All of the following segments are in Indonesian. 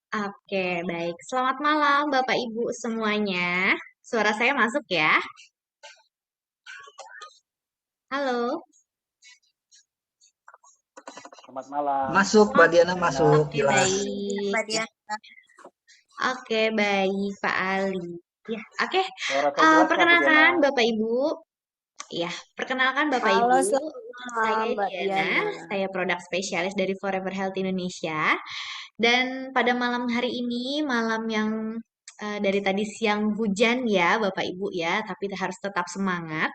Oke, baik. Selamat malam, Bapak Ibu semuanya. Suara saya masuk ya? Halo. Selamat malam. Masuk, Mbak Diana Diana. masuk, Oke, jelas. baik. Mbak Ya. Diana. Oke, baik, Pak Ali. Ya, oke. Suara saya jelas nggak, Bu Diana? Perkenalkan Bapak Ibu. Ya, perkenalkan Bapak Halo, Ibu. selamat Saya malam Mbak Diana, Diana. saya produk spesialis dari Forever Health Indonesia. Dan pada malam hari ini, malam yang dari tadi siang hujan ya Bapak Ibu ya, tapi harus tetap semangat.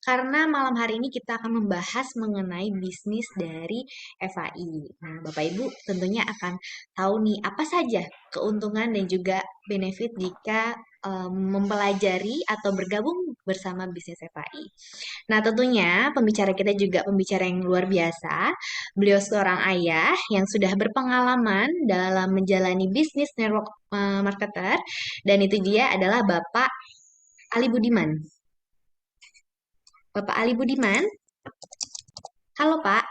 Karena malam hari ini kita akan membahas mengenai bisnis dari FAI. Nah, Bapak Ibu tentunya akan tahu nih apa saja keuntungan dan juga benefit jika mempelajari atau bergabung bersama bisnis FAI. Nah, tentunya pembicara kita juga pembicara yang luar biasa. Beliau seorang ayah yang sudah berpengalaman dalam menjalani bisnis network marketer, dan itu dia adalah Bapak Ali Budiman. Bapak Ali Budiman, halo Pak.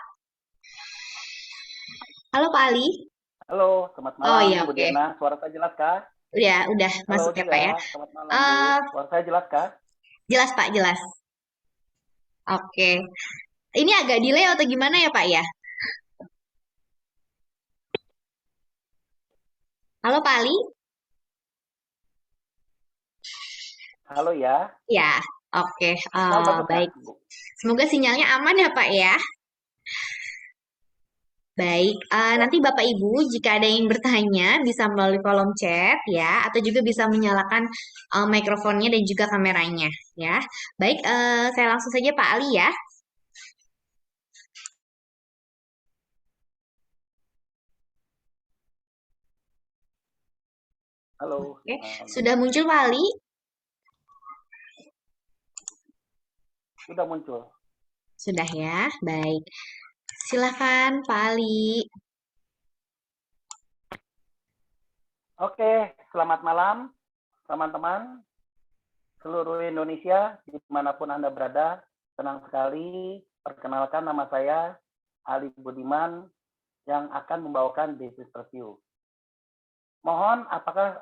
Halo Pak Ali. Halo, selamat Oh malam iya, Bu oke. Diana. Suara saya jelas kah? Udah Halo masuk ya Pak ya. dia, selamat malam Bu. Suara saya jelas kah? Jelas Pak, jelas. Oke. Ini agak delay atau gimana ya Pak ya? Halo Pak Ali? Halo ya. Ya, oke. Sinyal bagus nggak, Baik. Bu? Semoga sinyalnya aman ya Pak ya. Baik, Ya. nanti Bapak Ibu jika ada yang bertanya bisa melalui kolom chat ya, atau juga bisa menyalakan mikrofonnya dan juga kameranya ya. Baik, saya langsung saja Pak Ali ya. Halo. Oke, sudah muncul Pak Ali? Sudah muncul. Sudah ya, baik. Silakan Pak Ali. Oke, selamat malam teman-teman seluruh Indonesia dimanapun Anda berada. Senang sekali perkenalkan nama saya Ali Budiman yang akan membawakan business review. Mohon apakah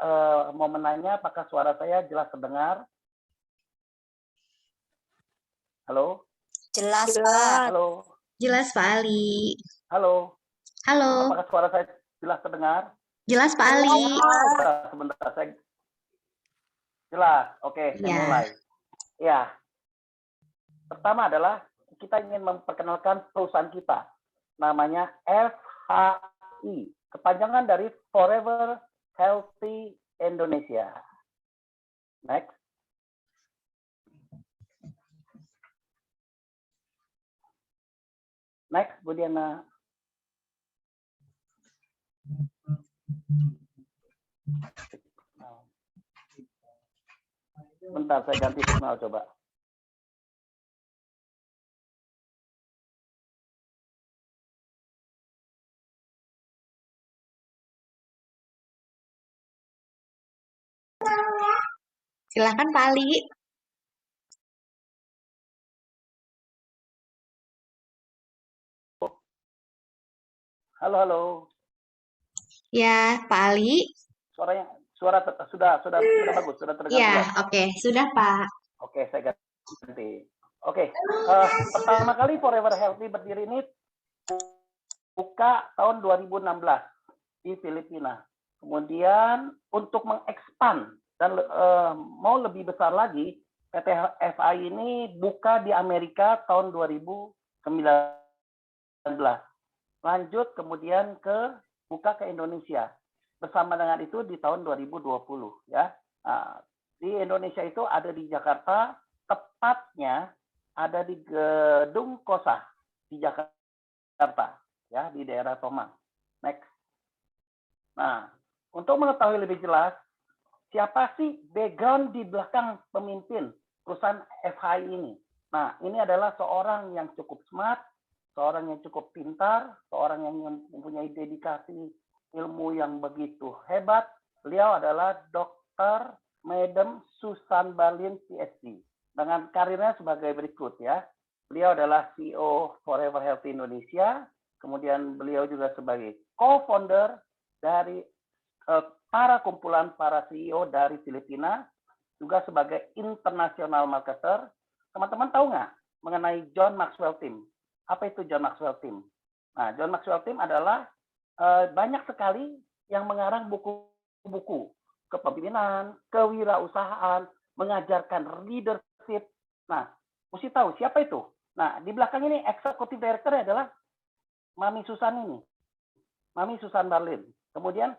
mau menanya apakah suara saya jelas terdengar? Halo? Jelas, Pak. Halo? Jelas Pak Ali. Halo? Halo, Apakah suara saya jelas terdengar? jelas Pak Ali. Sebentar, saya jelas. Oke, saya Ya, mulai. Ya, pertama adalah kita ingin memperkenalkan perusahaan kita. Namanya FHI. Kepanjangan dari Forever Healthy Indonesia. Next. Next, Bu Diana. Bentar, saya ganti signal coba. silakan Pak Ali. Halo, halo. Ya, Pak Ali. Suaranya sudah bagus, sudah terdengar Ya, jelas. oke, sudah Pak. Oke, saya ganti. Oke, pertama kali Forever Healthy berdiri ini buka tahun 2016 di Filipina. Kemudian untuk mengekspan dan mau lebih besar lagi, PT FI ini buka di Amerika tahun 2019. Lanjut kemudian buka ke Indonesia. Bersama dengan itu di tahun 2020 ya. Nah, di Indonesia itu ada di Jakarta, tepatnya ada di Gedung Kosa di Jakarta ya, di daerah Tomang. Next. Nah, untuk mengetahui lebih jelas siapa sih background di belakang pemimpin perusahaan FHI ini. Nah, ini adalah seorang yang cukup smart, seorang yang cukup pintar, seorang yang mempunyai dedikasi ilmu yang begitu hebat. Beliau adalah Dr. Madam Susan Balin PhD. Dengan karirnya sebagai berikut ya. Beliau adalah CEO Forever Healthy Indonesia, kemudian beliau juga sebagai co-founder dari para kumpulan para CEO dari Filipina, juga sebagai international marketer. Teman-teman tahu nggak mengenai John Maxwell Team? Apa itu John Maxwell Team? Nah, John Maxwell Team adalah banyak sekali yang mengarang buku-buku kepemimpinan, kewirausahaan, mengajarkan leadership. Nah, mesti tahu siapa itu. Nah, di belakang ini executive director adalah Mami Susan ini. Mami Susan Barlin. Kemudian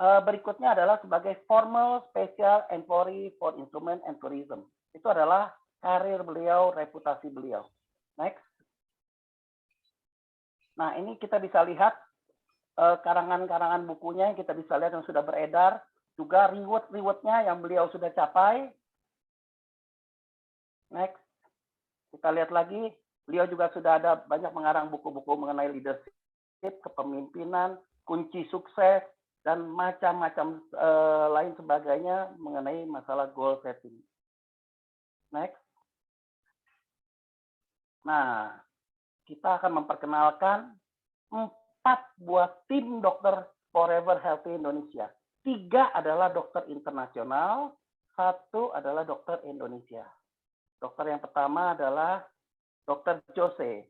berikutnya adalah sebagai formal special envoy for instrument and tourism. Itu adalah karir beliau, reputasi beliau. Next. Nah, ini kita bisa lihat karangan-karangan bukunya yang kita bisa lihat yang sudah beredar, juga reward-rewardnya yang beliau sudah capai. Next. Kita lihat lagi, beliau juga sudah ada banyak mengarang buku-buku mengenai leadership, kepemimpinan, kunci sukses, dan macam-macam lain sebagainya mengenai masalah goal setting. Next. Nah, kita akan memperkenalkan 4 buah tim dokter Forever Healthy Indonesia. 3 adalah dokter internasional, 1 adalah dokter Indonesia. Dokter yang pertama adalah Dr. Jose.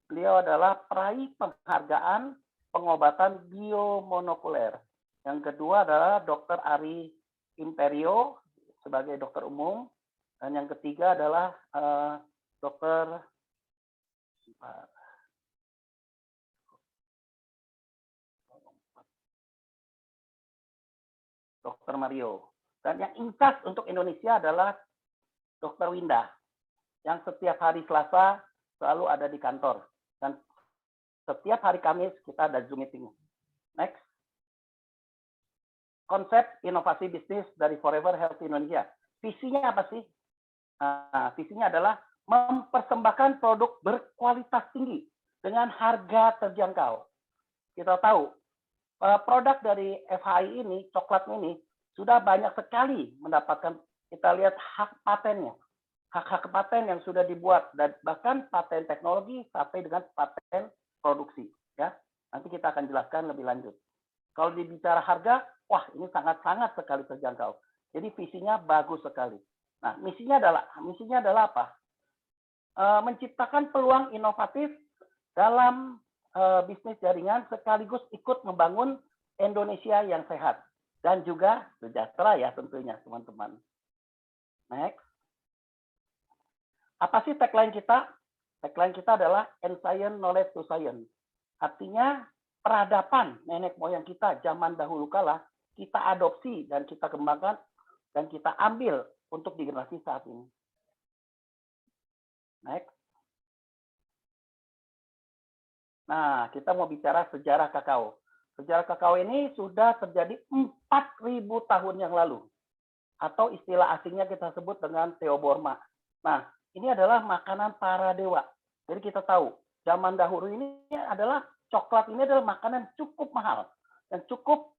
Beliau adalah peraih penghargaan pengobatan biomonekuler. Yang kedua adalah Dr. Ari Imperio sebagai dokter umum. Dan yang ketiga adalah Dr. Mario. Dan yang incas untuk Indonesia adalah Dr. Winda, yang setiap hari Selasa selalu ada di kantor. Dan setiap hari Kamis kita ada Zoom meeting. Next. Konsep inovasi bisnis dari Forever Health Indonesia. Visinya apa sih? Nah, visinya adalah mempersembahkan produk berkualitas tinggi dengan harga terjangkau. Kita tahu, produk dari FHI ini, coklat ini, sudah banyak sekali mendapatkan, kita lihat hak patennya. Hak-hak paten yang sudah dibuat, dan bahkan paten teknologi sampai dengan paten produksi. Ya, nanti kita akan jelaskan lebih lanjut. Kalau dibicara harga, wah ini sangat-sangat sekali terjangkau. Jadi visinya bagus sekali. Nah, misinya adalah apa? Menciptakan peluang inovatif dalam bisnis jaringan sekaligus ikut membangun Indonesia yang sehat dan juga sejahtera ya tentunya teman-teman. Next. Apa sih tagline kita? Tagline kita adalah Ancient Knowledge to Science. Artinya peradaban nenek moyang kita zaman dahulu kala kita adopsi dan kita kembangkan dan kita ambil untuk di generasi saat ini. Next. Nah, kita mau bicara sejarah kakao. Sejarah kakao ini sudah terjadi 4.000 tahun yang lalu. Atau istilah asingnya kita sebut dengan Theoborma. Nah, ini adalah makanan para dewa. Jadi kita tahu, zaman dahulu ini adalah coklat ini adalah makanan cukup mahal. Dan cukup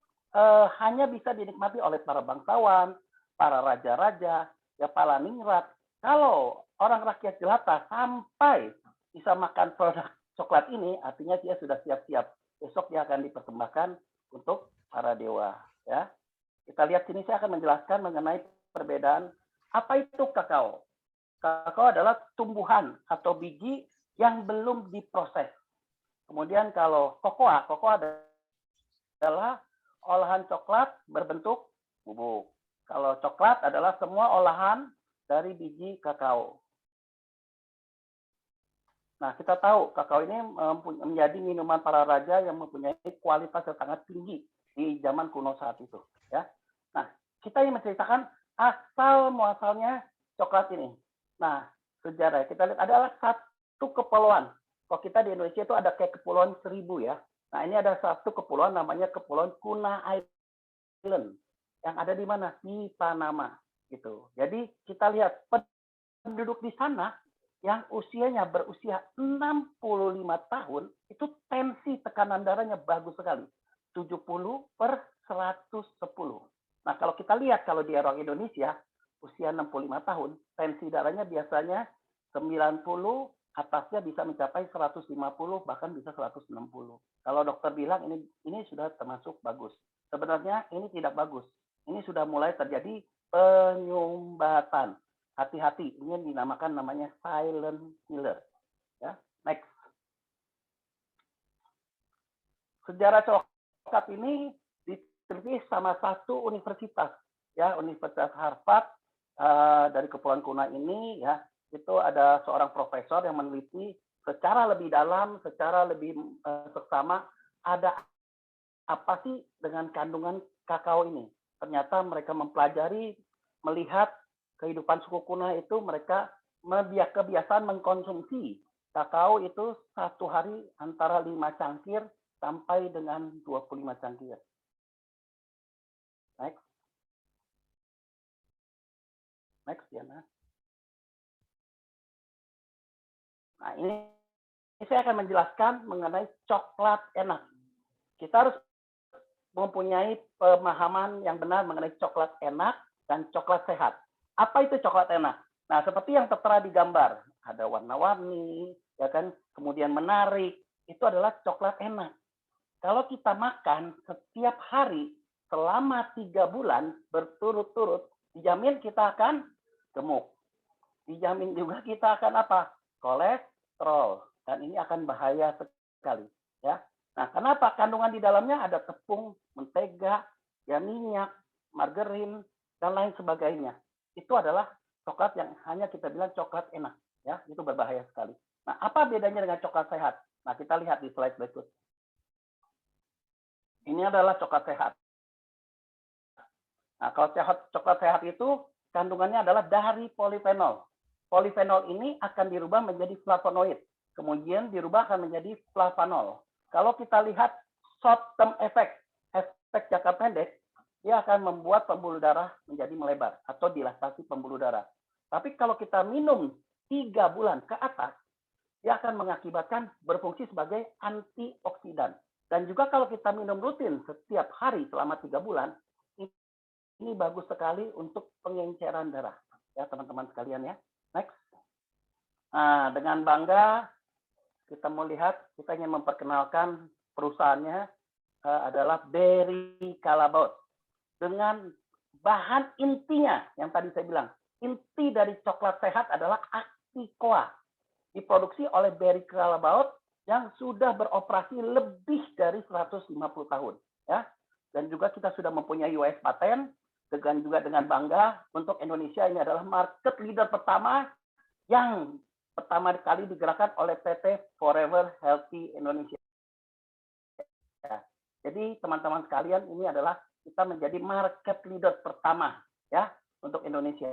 hanya bisa dinikmati oleh para bangsawan, para raja-raja, ya para ningrat. Kalau orang rakyat jelata sampai bisa makan produk coklat ini, artinya dia sudah siap-siap. Besok dia akan dipersembahkan untuk para dewa. Ya, kita lihat sini saya akan menjelaskan mengenai perbedaan apa itu kakao. Kakao adalah tumbuhan atau biji yang belum diproses. Kemudian kalau kokoa adalah olahan coklat berbentuk bubuk. Kalau coklat adalah semua olahan dari biji kakao. Nah, kita tahu kakao ini menjadi minuman para raja yang mempunyai kualitas yang sangat tinggi di zaman kuno saat itu. Ya. Nah, kita ingin menceritakan asal muasalnya coklat ini. Nah, sejarah kita lihat adalah satu kepulauan. Kalau kita di Indonesia itu ada kayak kepulauan Seribu ya. Nah, ini ada satu kepulauan namanya Kepulauan Kuna Island yang ada di mana? Di Panama gitu. Jadi kita lihat penduduk di sana yang usianya berusia 65 tahun itu tensi tekanan darahnya bagus sekali. 70/110. Nah, kalau kita lihat kalau di orang Indonesia usia 65 tahun, tensi darahnya biasanya 90 atasnya bisa mencapai 150 bahkan bisa 160. Kalau dokter bilang ini sudah termasuk bagus. Sebenarnya ini tidak bagus. Ini sudah mulai terjadi penyumbatan. Hati-hati, ini dinamakan namanya silent killer. Ya, next. Sejarah coklat ini diteliti sama satu universitas, ya, Universitas Harvard dari Kepulauan Kuna ini, ya, itu ada seorang profesor yang meneliti secara lebih dalam, secara lebih seksama, ada apa sih dengan kandungan kakao ini. Ternyata mereka mempelajari, melihat kehidupan suku Kuna itu, mereka kebiasaan mengkonsumsi kakao itu satu hari antara 5 cangkir sampai dengan 25 cangkir. Next. Next, Diana. Nah, ini saya akan menjelaskan mengenai coklat enak. Kita harus mempunyai pemahaman yang benar mengenai coklat enak dan coklat sehat. Apa itu coklat enak? Nah, seperti yang tertera di gambar, ada warna-warni, ya kan, kemudian menarik, itu adalah coklat enak. Kalau kita makan setiap hari selama 3 bulan berturut-turut, dijamin kita akan gemuk. Dijamin juga kita akan apa? Kolesterol. Dan ini akan bahaya sekali. Ya. Nah, kenapa? Kandungan di dalamnya ada tepung, mentega, ya minyak, margarin, dan lain sebagainya. Itu adalah coklat yang hanya kita bilang coklat enak. Ya, itu berbahaya sekali. Nah, apa bedanya dengan coklat sehat? Nah, kita lihat di slide berikut. Ini adalah coklat sehat. Nah, kalau coklat sehat itu kandungannya adalah dari polifenol. Polifenol ini akan dirubah menjadi flavonoid. Kemudian dirubah akan menjadi flavanol. Kalau kita lihat short term effect, efek jangka pendek, dia akan membuat pembuluh darah menjadi melebar atau dilatasi pembuluh darah. Tapi kalau kita minum 3 bulan ke atas, dia akan mengakibatkan berfungsi sebagai antioksidan. Dan juga kalau kita minum rutin setiap hari selama 3 bulan, ini bagus sekali untuk pengenceran darah. Ya, teman-teman sekalian ya. Next. Nah, dengan bangga kita mau lihat, kita ingin memperkenalkan perusahaannya adalah Berry Callebaut. Dengan bahan intinya yang tadi saya bilang, inti dari coklat sehat adalah Acticoa. Diproduksi oleh Berry Callebaut yang sudah beroperasi lebih dari 150 tahun, ya. Dan juga kita sudah mempunyai US patent, dan juga dengan bangga untuk Indonesia ini adalah market leader pertama yang pertama kali digerakkan oleh PT Forever Healthy Indonesia. Ya. Jadi teman-teman sekalian, ini adalah kita menjadi market leader pertama ya untuk Indonesia.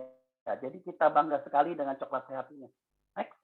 Ya, jadi kita bangga sekali dengan coklat sehat ini. Next.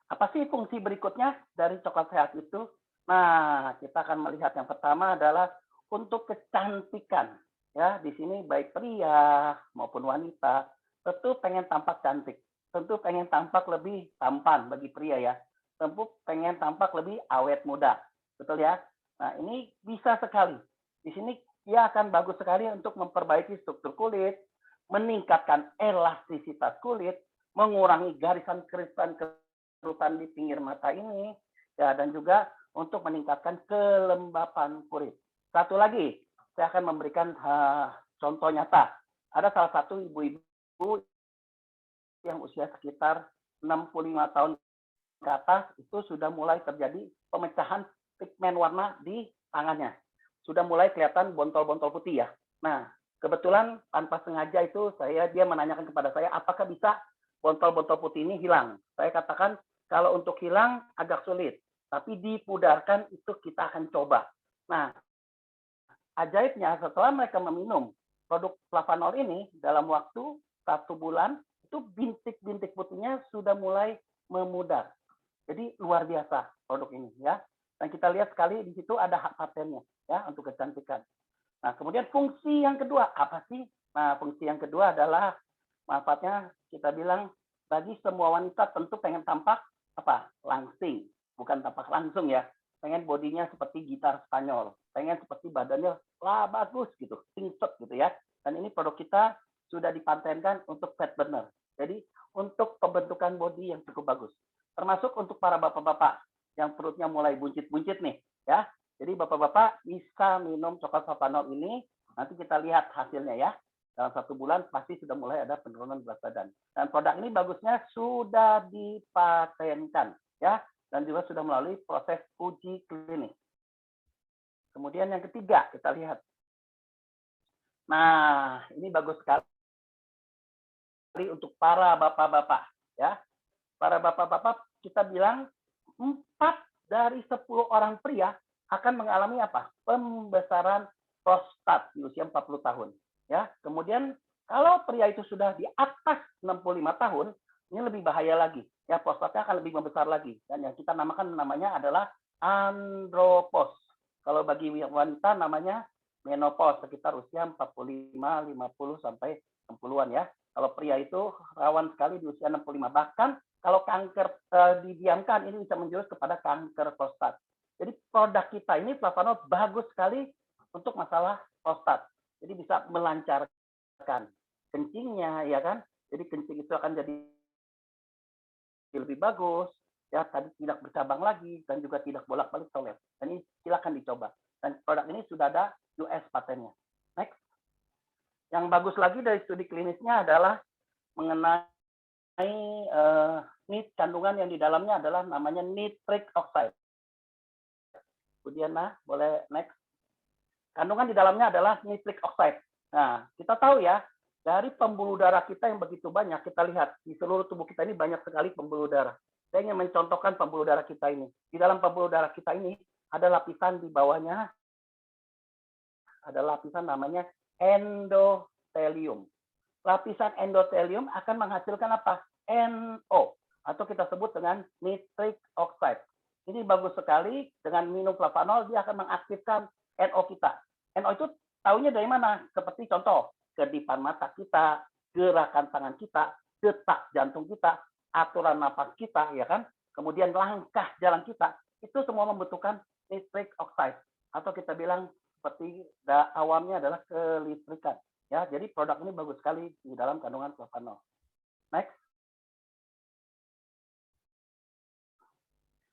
Apa sih fungsi berikutnya dari coklat sehat itu? Nah, kita akan melihat yang pertama adalah untuk kecantikan. Ya, di sini baik pria maupun wanita tentu pengen tampak cantik, tentu pengen tampak lebih tampan bagi pria ya, tentu pengen tampak lebih awet muda, betul ya. Nah, ini bisa sekali. Di sini dia akan bagus sekali untuk memperbaiki struktur kulit, meningkatkan elastisitas kulit, mengurangi garisan kerutan di pinggir mata ini, ya, dan juga untuk meningkatkan kelembapan kulit. Satu lagi, saya akan memberikan contoh nyata. Ada salah satu ibu-ibu yang usia sekitar 65 tahun ke atas, itu sudah mulai terjadi pemecahan pigmen warna di tangannya. Sudah mulai kelihatan bontol-bontol putih ya. Nah, kebetulan tanpa sengaja itu dia menanyakan kepada saya, apakah bisa bontol-bontol putih ini hilang? Saya katakan, kalau untuk hilang agak sulit, tapi dipudarkan itu kita akan coba. Nah, ajaibnya setelah mereka meminum produk flavanol ini dalam waktu 1 bulan, itu bintik-bintik putihnya sudah mulai memudar. Jadi luar biasa produk ini ya. Dan kita lihat sekali di situ ada hak patennya ya untuk kecantikan. Nah, kemudian fungsi yang kedua apa sih? Nah, fungsi yang kedua adalah manfaatnya kita bilang bagi semua wanita tentu pengen tampak apa? Langsing, bukan tampak langsung ya. Pengen bodinya seperti gitar Spanyol, pengen seperti badannya bagus gitu, pingsut gitu ya. Dan ini produk kita sudah dipatenkan untuk fat burner. Jadi untuk pembentukan body yang cukup bagus. termasuk untuk para bapak-bapak yang perutnya mulai buncit-buncit nih, ya. Jadi bapak-bapak bisa minum coklat flavanol ini, nanti kita lihat hasilnya ya. Dalam 1 bulan pasti sudah mulai ada penurunan berat badan. Dan produk ini bagusnya sudah dipatenkan, ya, dan juga sudah melalui proses uji klinis. Kemudian yang ketiga, kita lihat. Nah, ini bagus sekali untuk para bapak-bapak, ya. Para bapak-bapak kita bilang 4 dari 10 orang pria akan mengalami apa? Pembesaran prostat di usia 40 tahun. Ya, kemudian kalau pria itu sudah di atas 65 tahun, ini lebih bahaya lagi. Ya, prostatnya akan lebih membesar lagi. Dan yang kita namakan namanya adalah andropos. Kalau bagi wanita namanya menopause, sekitar usia 45, 50 sampai 60-an ya. Kalau pria itu rawan sekali di usia 65. Bahkan kalau kanker didiamkan, ini bisa menjurus kepada kanker prostat. Jadi produk kita ini flavanol bagus sekali untuk masalah prostat. Jadi bisa melancarkan kencingnya, ya kan? Jadi kencing itu akan jadi lebih bagus, ya, tadi tidak bercabang lagi dan juga tidak bolak-balik toilet. Dan ini silakan dicoba. Dan produk ini sudah ada US patennya. Next. Yang bagus lagi dari studi klinisnya adalah mengenai kandungan yang di dalamnya adalah namanya nitric oxide. Kemudian, boleh next. Kandungan di dalamnya adalah nitric oxide. Nah, kita tahu ya, dari pembuluh darah kita yang begitu banyak, kita lihat di seluruh tubuh kita ini banyak sekali pembuluh darah. Saya ingin mencontohkan pembuluh darah kita ini. Di dalam pembuluh darah kita ini ada lapisan di bawahnya, ada lapisan namanya endotelium. Lapisan endotelium akan menghasilkan apa? NO, atau kita sebut dengan nitric oxide. Ini bagus sekali, dengan minum flavanol dia akan mengaktifkan NO kita. NO itu tahunya dari mana? Seperti contoh, kedipan mata kita, gerakan tangan kita, detak jantung kita, aturan napas kita, ya kan? Kemudian langkah jalan kita, itu semua membutuhkan nitric oxide, atau kita bilang seperti awamnya adalah kelistrikan. Ya, jadi produk ini bagus sekali di dalam kandungan flavanol. Next.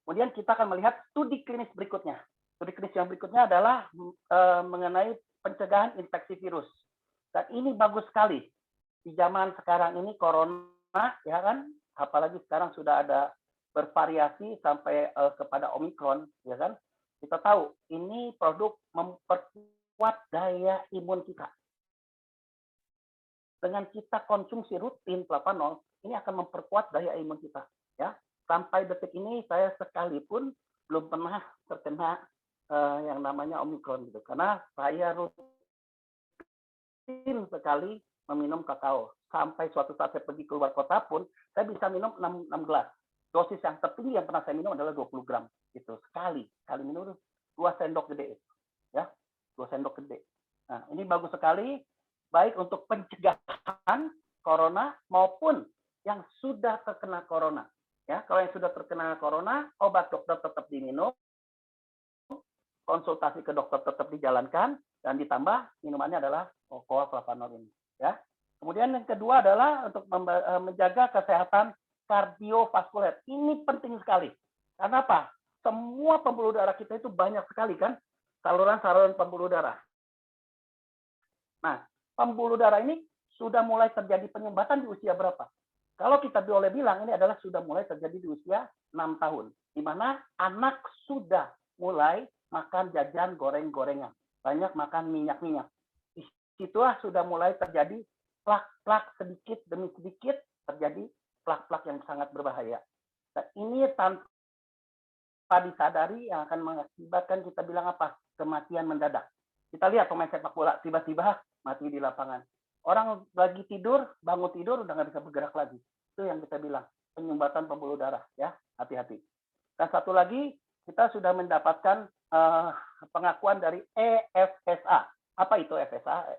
Kemudian kita akan melihat studi klinis berikutnya. Studi klinis yang berikutnya adalah mengenai pencegahan infeksi virus. Dan ini bagus sekali. Di zaman sekarang ini corona, ya kan? Apalagi sekarang sudah ada bervariasi sampai kepada Omikron, ya kan? Kita tahu ini produk memperkuat daya imun kita. Dengan kita konsumsi rutin flavanol, ini akan memperkuat daya imun kita, ya. Sampai detik ini saya sekalipun belum pernah terkena yang namanya Omikron gitu, karena saya rutin sekali meminum kakao. Sampai suatu saat saya pergi keluar kota pun saya bisa minum 6 gelas. Dosis yang tertinggi yang pernah saya minum adalah 20 gram gitu sekali minum 2 sendok gede, ya, 2 sendok gede. Nah, ini bagus sekali, baik untuk pencegahan corona maupun yang sudah terkena corona. Ya, kalau yang sudah terkena corona, obat dokter tetap diminum, konsultasi ke dokter tetap dijalankan, dan ditambah minumannya adalah cocoa flavanol ini. Ya. Kemudian yang kedua adalah untuk menjaga kesehatan kardiovaskuler. Ini penting sekali. Karena apa? Semua pembuluh darah kita itu banyak sekali kan, saluran-saluran pembuluh darah. Nah, pembuluh darah ini sudah mulai terjadi penyumbatan di usia berapa? Kalau kita boleh bilang ini adalah sudah mulai terjadi di usia 6 tahun. Di mana anak sudah mulai makan jajan goreng-gorengan. Banyak makan minyak-minyak. Di situlah sudah mulai terjadi plak-plak sedikit demi sedikit terjadi plak-plak yang sangat berbahaya. Dan ini tanpa disadari yang akan mengakibatkan kita bilang apa? Kematian mendadak. Kita lihat pemain sepak bola tiba-tiba mati di lapangan. Orang lagi tidur, bangun tidur udah nggak bisa bergerak lagi. Itu yang kita bilang penyumbatan pembuluh darah, ya, hati-hati. Dan satu lagi, kita sudah mendapatkan pengakuan dari EFSA. Apa itu EFSA?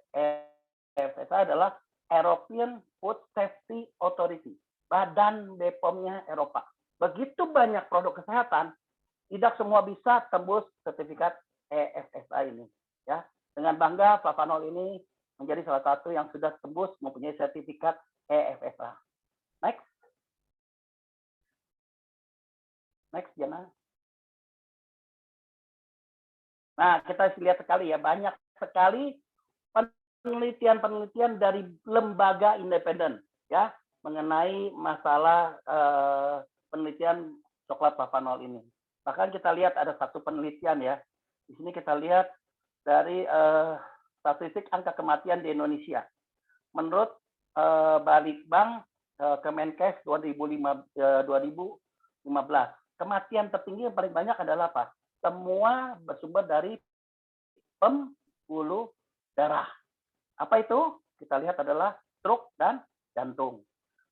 EFSA adalah European Food Safety Authority, Badan BPOM-nya Eropa. Begitu banyak produk kesehatan, tidak semua bisa tembus sertifikat EFSA ini. Ya, dengan bangga flavanol ini menjadi salah satu yang sudah tembus mempunyai sertifikat EFSA. Next. Next, Jana. Nah, kita lihat sekali ya, banyak sekali penelitian-penelitian dari lembaga independen ya mengenai masalah penelitian coklat flavanol ini. Bahkan kita lihat ada satu penelitian ya. Di sini kita lihat dari statistik angka kematian di Indonesia. Menurut Balitbank Kemenkes 2015, kematian tertinggi yang paling banyak adalah apa? Semua bersumber dari pembuluh darah. Apa itu? Kita lihat adalah stroke dan jantung.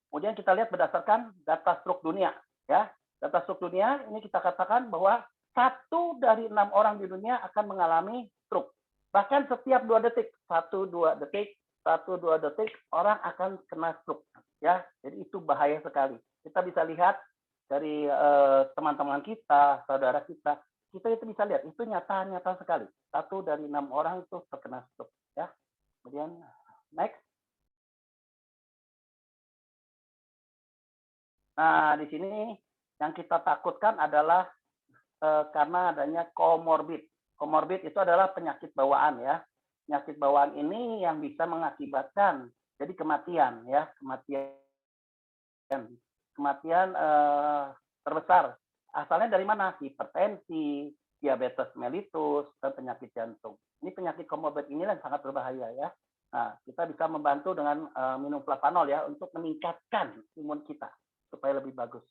Kemudian kita lihat berdasarkan data stroke dunia. Ya, data stroke dunia ini kita katakan bahwa 1 dari 6 orang di dunia akan mengalami stroke. Bahkan setiap 2 detik, 1-2 detik, 1-2 detik orang akan kena stroke. Ya, jadi itu bahaya sekali. Kita bisa lihat dari teman-teman kita, saudara kita itu bisa lihat itu nyata sekali. 1 dari 6 orang itu terkena stroke. Ya, kemudian next. Nah, di sini yang kita takutkan adalah karena adanya komorbid. Komorbid itu adalah penyakit bawaan ya. Penyakit bawaan ini yang bisa mengakibatkan jadi kematian ya, kematian terbesar. Asalnya dari mana? Hipertensi, diabetes mellitus, dan penyakit jantung. Ini penyakit komorbid ini yang sangat berbahaya ya. Nah, kita bisa membantu dengan minum flavanol ya untuk meningkatkan imun kita supaya lebih bagus.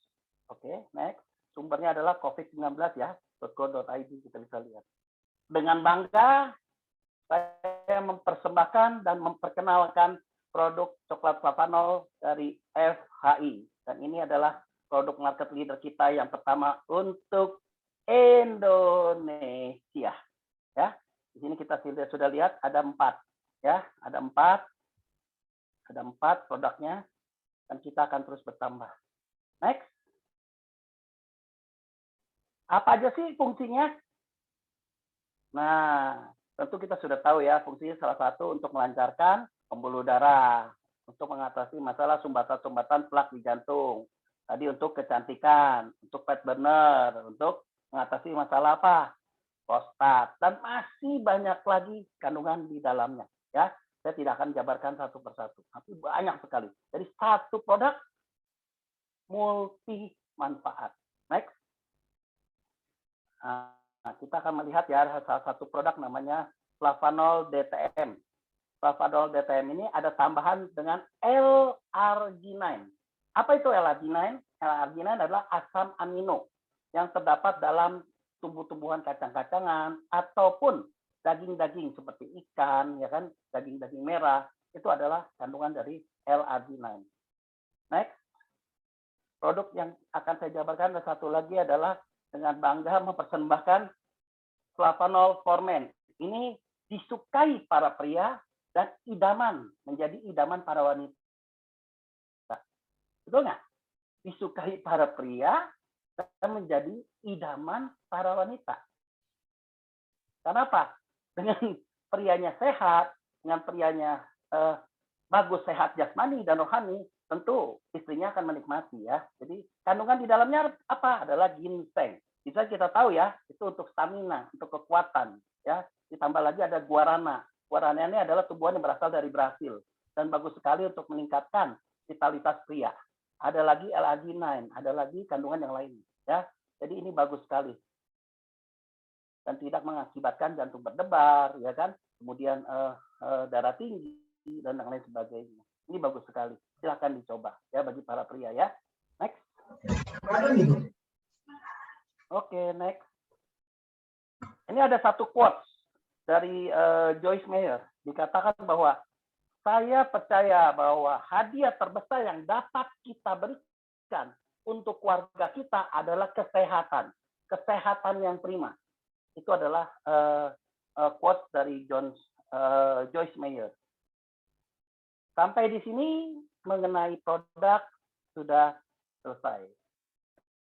Oke, next. Sumbernya adalah COVID-19 ya, .co.id kita bisa lihat. Dengan bangga saya mempersembahkan dan memperkenalkan produk coklat flavanol dari FHI. Dan ini adalah produk market leader kita yang pertama untuk Indonesia. Ya, di sini kita sudah lihat ada 4 ya, ada 4 produknya dan kita akan terus bertambah. Next. Apa aja sih fungsinya? Nah, tentu kita sudah tahu ya, fungsinya salah satu untuk melancarkan pembuluh darah, untuk mengatasi masalah sumbatan-sumbatan plak di jantung. Tadi untuk kecantikan, untuk fat burner, untuk mengatasi masalah apa? Prostat, dan masih banyak lagi kandungan di dalamnya. Ya, saya tidak akan jabarkan satu persatu, tapi banyak sekali. Jadi satu produk multi manfaat. Next. Nah, kita akan melihat ya salah satu produk namanya Flavanol DTM. Flavanol DTM ini ada tambahan dengan L-arginine. Apa itu L-arginine? L-arginine adalah asam amino yang terdapat dalam tumbuh-tumbuhan kacang-kacangan ataupun daging-daging seperti ikan, ya kan, daging-daging merah, itu adalah kandungan dari L-arginine. Next. Produk yang akan saya jabarkan ada satu lagi adalah dengan bangga mempersembahkan Flavanol Formen. Ini disukai para pria dan idaman, menjadi idaman para wanita. Betul nggak? Disukai para pria dan menjadi idaman para wanita. Kenapa? Dengan prianya sehat, dengan prianya bagus, sehat jasmani dan rohani, tentu istrinya akan menikmati ya. Jadi kandungan di dalamnya apa? Adalah ginseng. Bisa kita tahu ya, itu untuk stamina, untuk kekuatan ya. Ditambah lagi ada guarana. Guarana ini adalah tumbuhan yang berasal dari Brasil dan bagus sekali untuk meningkatkan vitalitas pria. Ada lagi L-arginine, ada lagi kandungan yang lain ya. Jadi ini bagus sekali. Dan tidak mengakibatkan jantung berdebar ya kan. Kemudian darah tinggi dan lain sebagainya. Ini bagus sekali. Silahkan dicoba ya bagi para pria ya. Next. Oke, next. Ini ada satu quotes dari Joyce Meyer. Dikatakan bahwa saya percaya bahwa hadiah terbesar yang dapat kita berikan untuk keluarga kita adalah kesehatan. Kesehatan yang prima. Itu adalah quotes dari Joyce Meyer. Sampai di sini mengenai produk sudah selesai.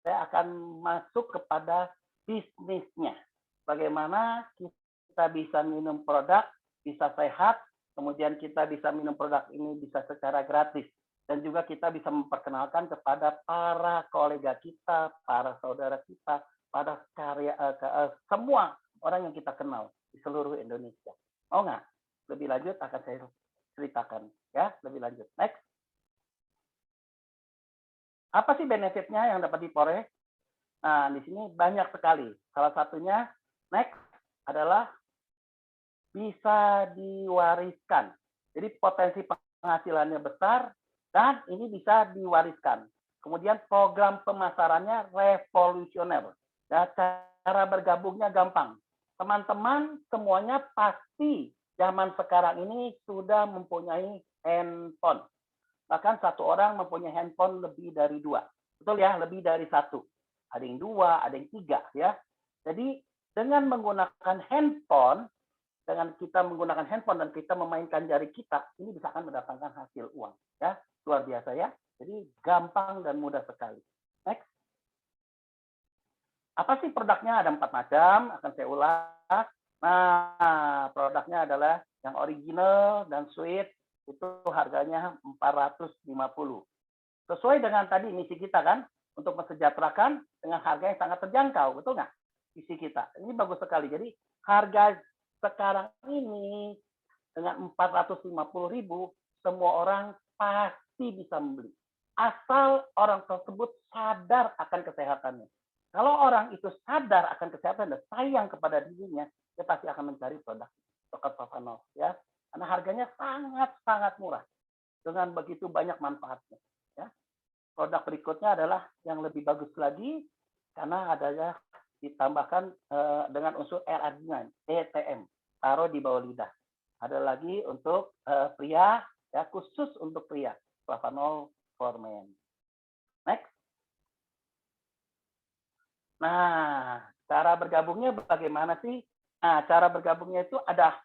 Saya akan masuk kepada bisnisnya. Bagaimana kita bisa minum produk, bisa sehat, kemudian kita bisa minum produk ini bisa secara gratis. dan juga kita bisa memperkenalkan kepada para kolega kita, para saudara kita, pada semua orang yang kita kenal di seluruh Indonesia. Mau nggak? Lebih lanjut akan saya ceritakan ya, lebih lanjut. Next. Apa sih benefitnya yang dapat diperoleh? Nah, di sini banyak sekali. Salah satunya next adalah bisa diwariskan. Jadi potensi penghasilannya besar dan ini bisa diwariskan. Kemudian program pemasarannya revolusioner. Ya, cara bergabungnya gampang. Teman-teman semuanya pasti zaman sekarang ini sudah mempunyai handphone. Bahkan satu orang mempunyai handphone lebih dari 2. Betul ya, lebih dari 1. Ada yang 2, ada yang 3 ya. Jadi dengan menggunakan handphone, dengan kita menggunakan handphone dan kita memainkan jari kita, ini bisa akan mendatangkan hasil uang ya. Luar biasa ya. Jadi gampang dan mudah sekali. Next. Apa sih produknya? Ada 4 macam, akan saya ulas. Nah, produknya adalah yang original dan sweet, itu harganya 450. Sesuai dengan tadi misi kita kan, untuk mesejahterakan dengan harga yang sangat terjangkau, betul nggak? Misi kita. Ini bagus sekali. Jadi harga sekarang ini dengan 450.000, semua orang pasti bisa membeli. Asal orang tersebut sadar akan kesehatannya. Kalau orang itu sadar akan kesehatan dan sayang kepada dirinya, dia pasti akan mencari produk Tokat ya. Karena harganya sangat-sangat murah. Dengan begitu banyak manfaatnya. Ya. Produk berikutnya adalah yang lebih bagus lagi, karena adanya ditambahkan dengan unsur R-arginine, ETM, taruh di bawah lidah. Ada lagi untuk pria, ya khusus untuk pria, Flavanol for Men. Next. Nah, cara bergabungnya bagaimana sih? Nah, cara bergabungnya itu ada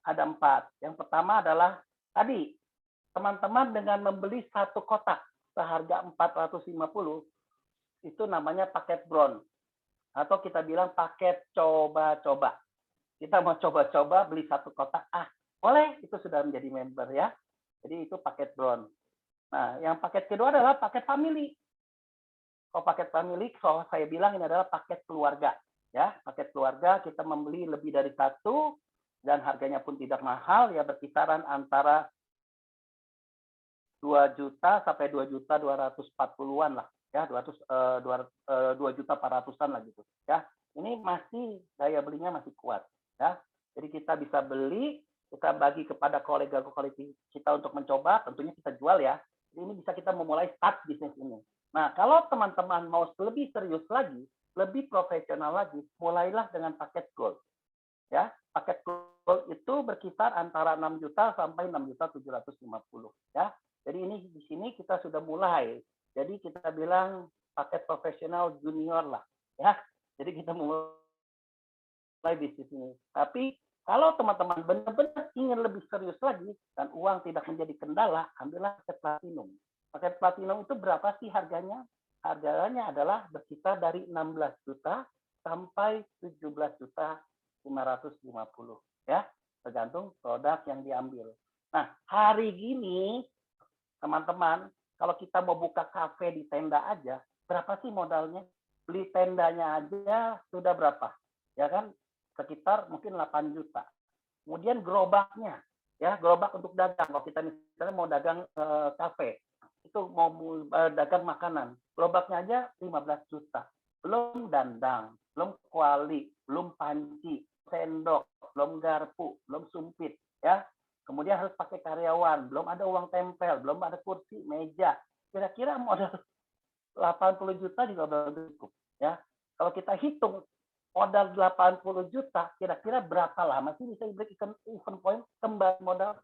4. Yang pertama adalah tadi, teman-teman dengan membeli 1 kotak seharga 450, itu namanya paket bron. Atau kita bilang paket coba-coba. Kita mau coba-coba beli 1 kotak, boleh, itu sudah menjadi member ya. Jadi itu paket bron. Nah, yang paket kedua adalah paket family. Kalau paket family, kalau saya bilang ini adalah paket keluarga. Ya, paket keluarga kita membeli lebih dari 1 dan harganya pun tidak mahal, ya berkisaran antara 2 juta sampai 2.240.000-an lah, ya 2.400.000-an lah gitu. Ya, ini masih daya belinya masih kuat. Ya, jadi kita bisa beli, kita bagi kepada kolega-kolega kita untuk mencoba, tentunya kita jual ya. Jadi ini bisa kita memulai start bisnis ini. Nah, kalau teman-teman mau lebih serius lagi, lebih profesional lagi, mulailah dengan paket gold. Ya, paket gold itu berkisar antara 6 juta sampai 6.750.000 ya. Jadi ini di sini kita sudah mulai. Jadi kita bilang paket profesional junior lah ya. Jadi kita mulai bisnis ini. Tapi kalau teman-teman benar-benar ingin lebih serius lagi dan uang tidak menjadi kendala, ambillah paket platinum. Paket platinum itu berapa sih harganya? Harganya adalah berkisar dari 16 juta sampai 17.550.000 ya, tergantung produk yang diambil. Nah, hari gini teman-teman, kalau kita mau buka kafe di tenda aja, berapa sih modalnya? Beli tendanya aja sudah berapa? Ya kan? Sekitar mungkin 8 juta. Kemudian gerobaknya, ya gerobak untuk dagang. Kalau kita misalnya mau dagang kafe, itu mau dagang makanan, gerobaknya aja 15 juta. Belum dandang, belum kuali, belum panci, sendok, belum garpu, belum sumpit, ya. Kemudian harus pakai karyawan, belum ada uang tempel, belum ada kursi, meja. Kira-kira modal 80 juta juga belum cukup, ya. Kalau kita hitung modal 80 juta, kira-kira berapa lama sih bisa break even point kembali modal?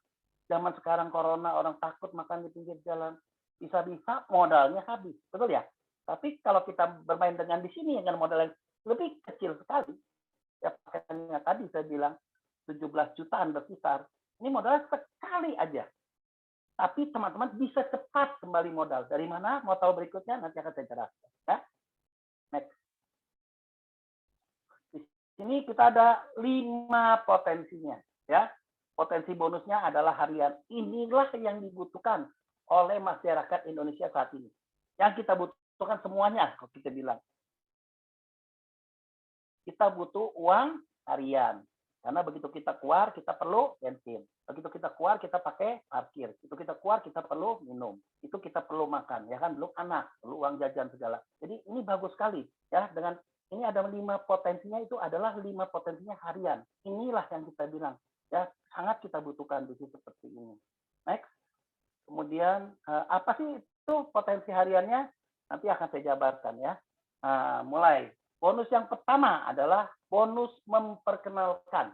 Zaman sekarang corona, orang takut makan di pinggir jalan, bisa-bisa modalnya habis, betul ya? Tapi kalau kita bermain dengan di sini dengan modal yang lebih kecil sekali, ya pakaiannya tadi saya bilang 17 jutaan berkisar, ini modalnya sekali aja. Tapi teman-teman bisa cepat kembali modal. Dari mana? Mau tahu berikutnya? Nanti akan saya jelaskan. Ya. Next. Di sini kita ada 5 potensinya. Ya. Potensi bonusnya adalah harian. Inilah yang dibutuhkan oleh masyarakat Indonesia saat ini. Yang kita butuhkan semuanya, kalau kita bilang. Kita butuh uang harian. Karena begitu kita keluar, kita perlu bensin. Begitu kita keluar, kita pakai parkir. Begitu kita keluar, kita perlu minum. Itu kita perlu makan, ya kan? Belum anak, perlu uang jajan segala. Jadi ini bagus sekali, ya. Dengan ini ada 5 potensinya, itu adalah 5 potensinya harian. Inilah yang kita bilang, ya, sangat kita butuhkan bisnis seperti ini. Next. Kemudian apa sih itu potensi hariannya? Nanti akan saya jabarkan, ya. Mulai. Bonus yang pertama adalah bonus memperkenalkan,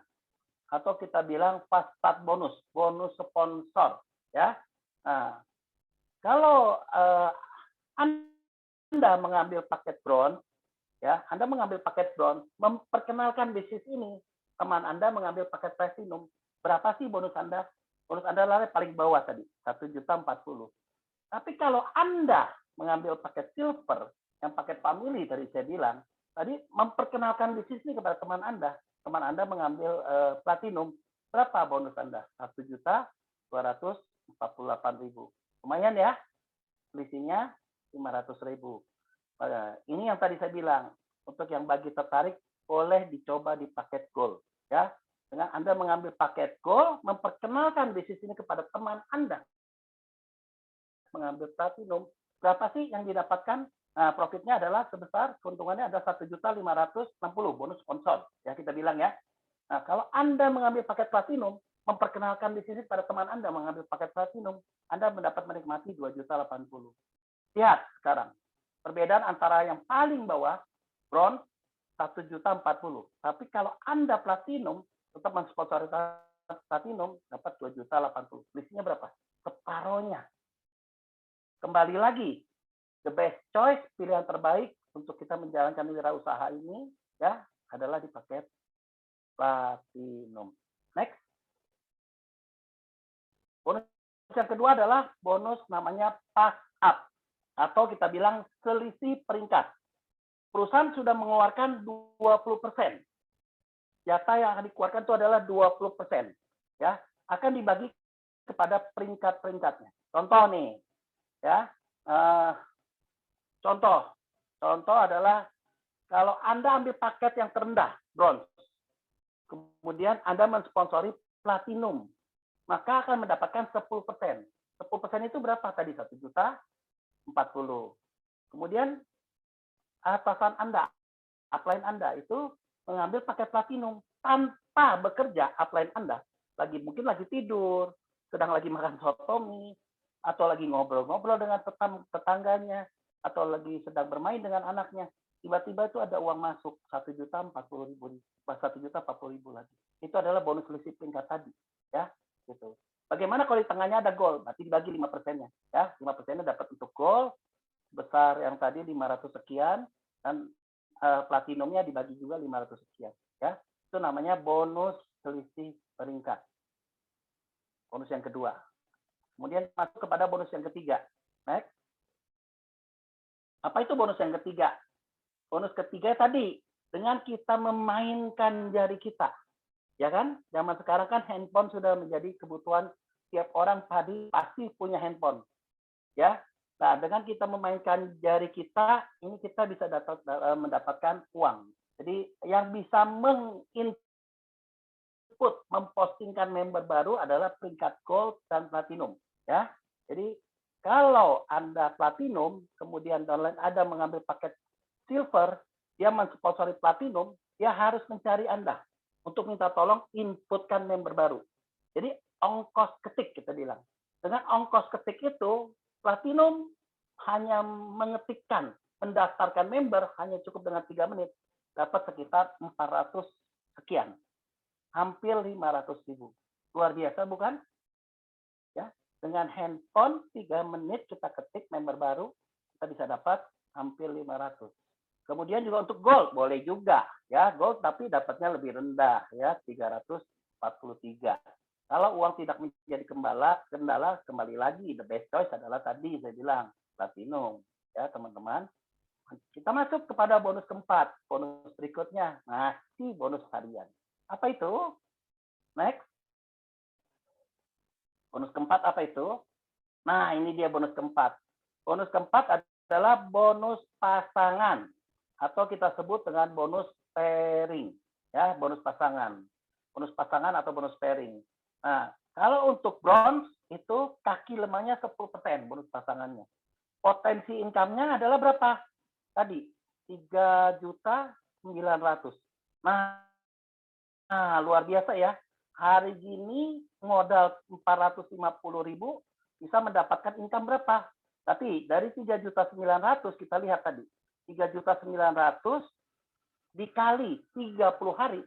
atau kita bilang fast start bonus, bonus sponsor, ya. Nah, kalau Anda mengambil paket bronze, ya, Anda mengambil paket bronze, memperkenalkan bisnis ini, teman Anda mengambil paket platinum, berapa sih bonus Anda? Bonus Anda adalah paling bawah tadi, 1.040.000. Tapi kalau Anda mengambil paket silver, yang paket family tadi saya bilang, tadi memperkenalkan bisnis ini kepada teman Anda mengambil platinum, berapa bonus Anda? 1.248.000. Lumayan ya, selisihnya 500.000. Ini yang tadi saya bilang, untuk yang bagi tertarik boleh dicoba di paket gold, ya. Dengan Anda mengambil paket gold, memperkenalkan bisnis ini kepada teman Anda mengambil platinum, berapa sih yang didapatkan? Nah, profitnya adalah sebesar, keuntungannya ada 1.560.000 bonus sponsor, ya kita bilang ya. Nah, kalau Anda mengambil paket platinum, memperkenalkan di sini pada teman Anda mengambil paket platinum, Anda mendapat menikmati 2.080.000. Lihat sekarang, perbedaan antara yang paling bawah, bronze, 1.040.000. Tapi kalau Anda platinum, tetap mensponsori platinum, dapat 2.080.000. Selisihnya berapa? Separohnya. Kembali lagi, the best choice, pilihan terbaik untuk kita menjalankan wirausaha ini, ya, adalah di paket platinum. Next. Bonus yang kedua adalah bonus namanya pass up, atau kita bilang selisih peringkat. Perusahaan sudah mengeluarkan 20%. Jatah yang akan dikeluarkan itu adalah 20%. Ya, akan dibagi kepada peringkat-peringkatnya. Contoh nih, ya, contoh adalah kalau Anda ambil paket yang terendah, bronze, kemudian Anda mensponsori platinum, maka akan mendapatkan 10%. 10% itu berapa tadi? 1.040.000. Kemudian atasan Anda, upline Anda itu mengambil paket platinum tanpa bekerja. Upline Anda mungkin lagi tidur, sedang lagi makan sotomi, atau lagi ngobrol-ngobrol dengan tetangganya, atau lagi sedang bermain dengan anaknya, tiba-tiba itu ada uang masuk 1.040.000 lagi. Itu adalah bonus selisih peringkat tadi, ya, gitu. Bagaimana kalau di tengahnya ada gold? Berarti dibagi 5%-nya, ya. 5%-nya dapat untuk gold besar yang tadi 500 sekian, dan platinumnya dibagi juga 500 sekian, ya. Itu namanya bonus selisih peringkat. Bonus yang kedua. Kemudian masuk kepada bonus yang ketiga. Next. Apa itu bonus yang ketiga? Bonus ketiga tadi, dengan kita memainkan jari kita. Ya kan? Zaman sekarang kan handphone sudah menjadi kebutuhan tiap orang, pasti punya handphone. Ya. Nah, dengan kita memainkan jari kita, ini kita bisa mendapatkan uang. Jadi yang bisa mempostingkan member baru adalah peringkat gold dan platinum, ya. Jadi kalau Anda platinum, kemudian downline Anda mengambil paket silver, dia mensponsori platinum, dia harus mencari Anda untuk minta tolong inputkan member baru. Jadi ongkos ketik kita bilang. Dengan ongkos ketik itu, platinum hanya mendaftarkan member hanya cukup dengan 3 menit, dapat sekitar 400 sekian. Hampir 500.000. Luar biasa bukan? Ya, dengan handphone 3 menit kita ketik member baru, kita bisa dapat hampir 500. Kemudian juga untuk gold boleh juga, ya, gold tapi dapatnya lebih rendah, ya, 343. Kalau uang tidak menjadi kendala, kembali lagi the best choice adalah tadi saya bilang platinum, ya teman-teman. Kita masuk kepada bonus keempat, bonus berikutnya, masih bonus harian. Apa itu? Next. Bonus keempat apa itu? Nah, ini dia bonus keempat. Bonus keempat adalah bonus pasangan atau kita sebut dengan bonus pairing, ya, bonus pasangan. Bonus pasangan atau bonus pairing. Nah, kalau untuk bronze itu kaki lemahnya 10% bonus pasangannya. Potensi income-nya adalah berapa? Tadi 3.900.000. Nah, luar biasa ya. Hari gini modal 450.000 bisa mendapatkan income berapa? Tapi dari 3.900.000 kita lihat tadi. 3.900.000 dikali 30 hari,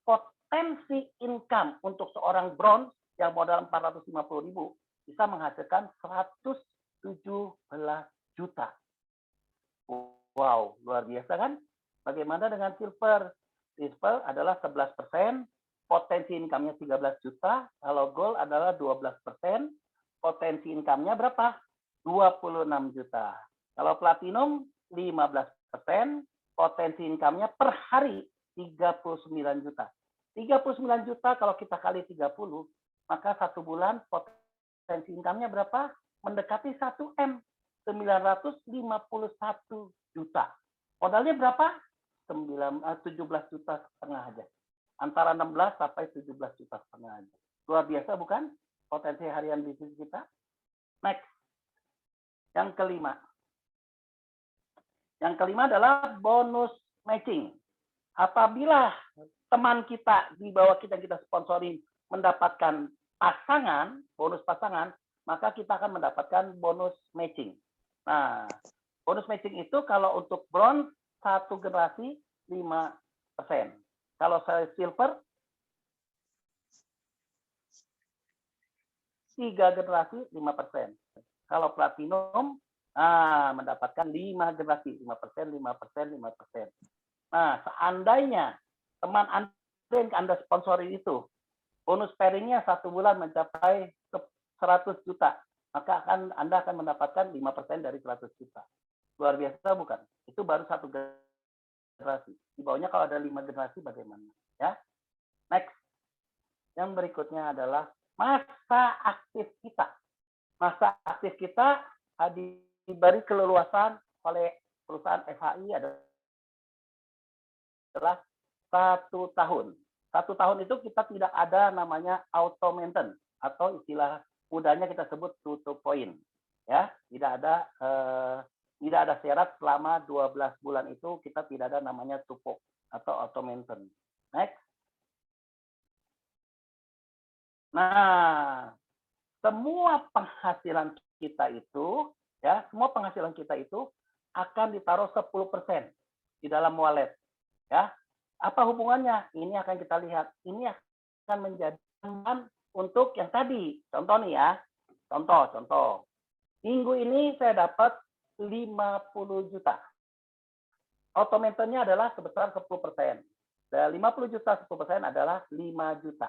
potensi income untuk seorang bronze yang modal 450.000 bisa menghasilkan 117 juta. Wow, luar biasa kan? Bagaimana dengan silver? Silver adalah 11%, potensi income-nya 13 juta. Kalau gold adalah 12%, potensi income-nya berapa? 26 juta. Kalau platinum 15%, potensi income-nya per hari 39 juta. 39 juta kalau kita kali 30, maka satu bulan potensi income-nya berapa? Mendekati 1 M, 951 juta. Modalnya berapa? 17 juta setengah aja. Antara 16 sampai 17 juta setengah aja. Luar biasa bukan? Potensi harian bisnis kita. Next. Yang kelima. Yang kelima adalah bonus matching. Apabila teman kita di bawah kita sponsori mendapatkan pasangan, bonus pasangan, maka kita akan mendapatkan bonus matching. Nah, bonus matching itu kalau untuk bronze satu generasi 5%. Kalau saya silver 3 generasi 5%. Kalau platinum mendapatkan 5 generasi 5%, 5%, 5%. Nah, seandainya teman Anda yang Anda sponsori itu bonus pairingnya satu bulan mencapai 100 juta, maka Anda akan mendapatkan 5% dari 100 juta. Luar biasa bukan? Itu baru satu generasi. Di bawahnya kalau ada 5 generasi bagaimana? Ya. Next. Yang berikutnya adalah masa aktif kita. Masa aktif kita diberi keleluasan oleh perusahaan FHI adalah 1 tahun. 1 tahun itu kita tidak ada namanya auto maintenance atau istilah mudahnya kita sebut to point. Ya, tidak ada syarat selama 12 bulan itu kita tidak ada namanya tupok atau auto maintenance. Next. Nah, semua penghasilan kita itu akan ditaruh 10% di dalam wallet. Ya. Apa hubungannya? Ini akan kita lihat. Ini akan menjadi teman untuk yang tadi. Contoh nih ya. Contoh. Minggu ini saya dapat 50 juta. Automatonnya adalah sebesar 10%. Dan 50 juta 10% adalah 5 juta.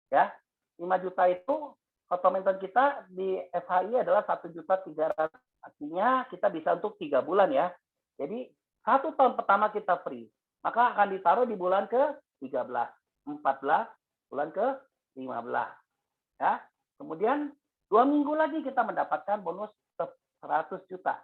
Ya. 5 juta itu automaton kita di FHI adalah 1.300.000. Artinya kita bisa untuk 3 bulan ya. Jadi 1 tahun pertama kita free. Maka akan ditaruh di bulan ke-13, 14, bulan ke-15. Ya. Kemudian 2 minggu lagi kita mendapatkan bonus 100 juta.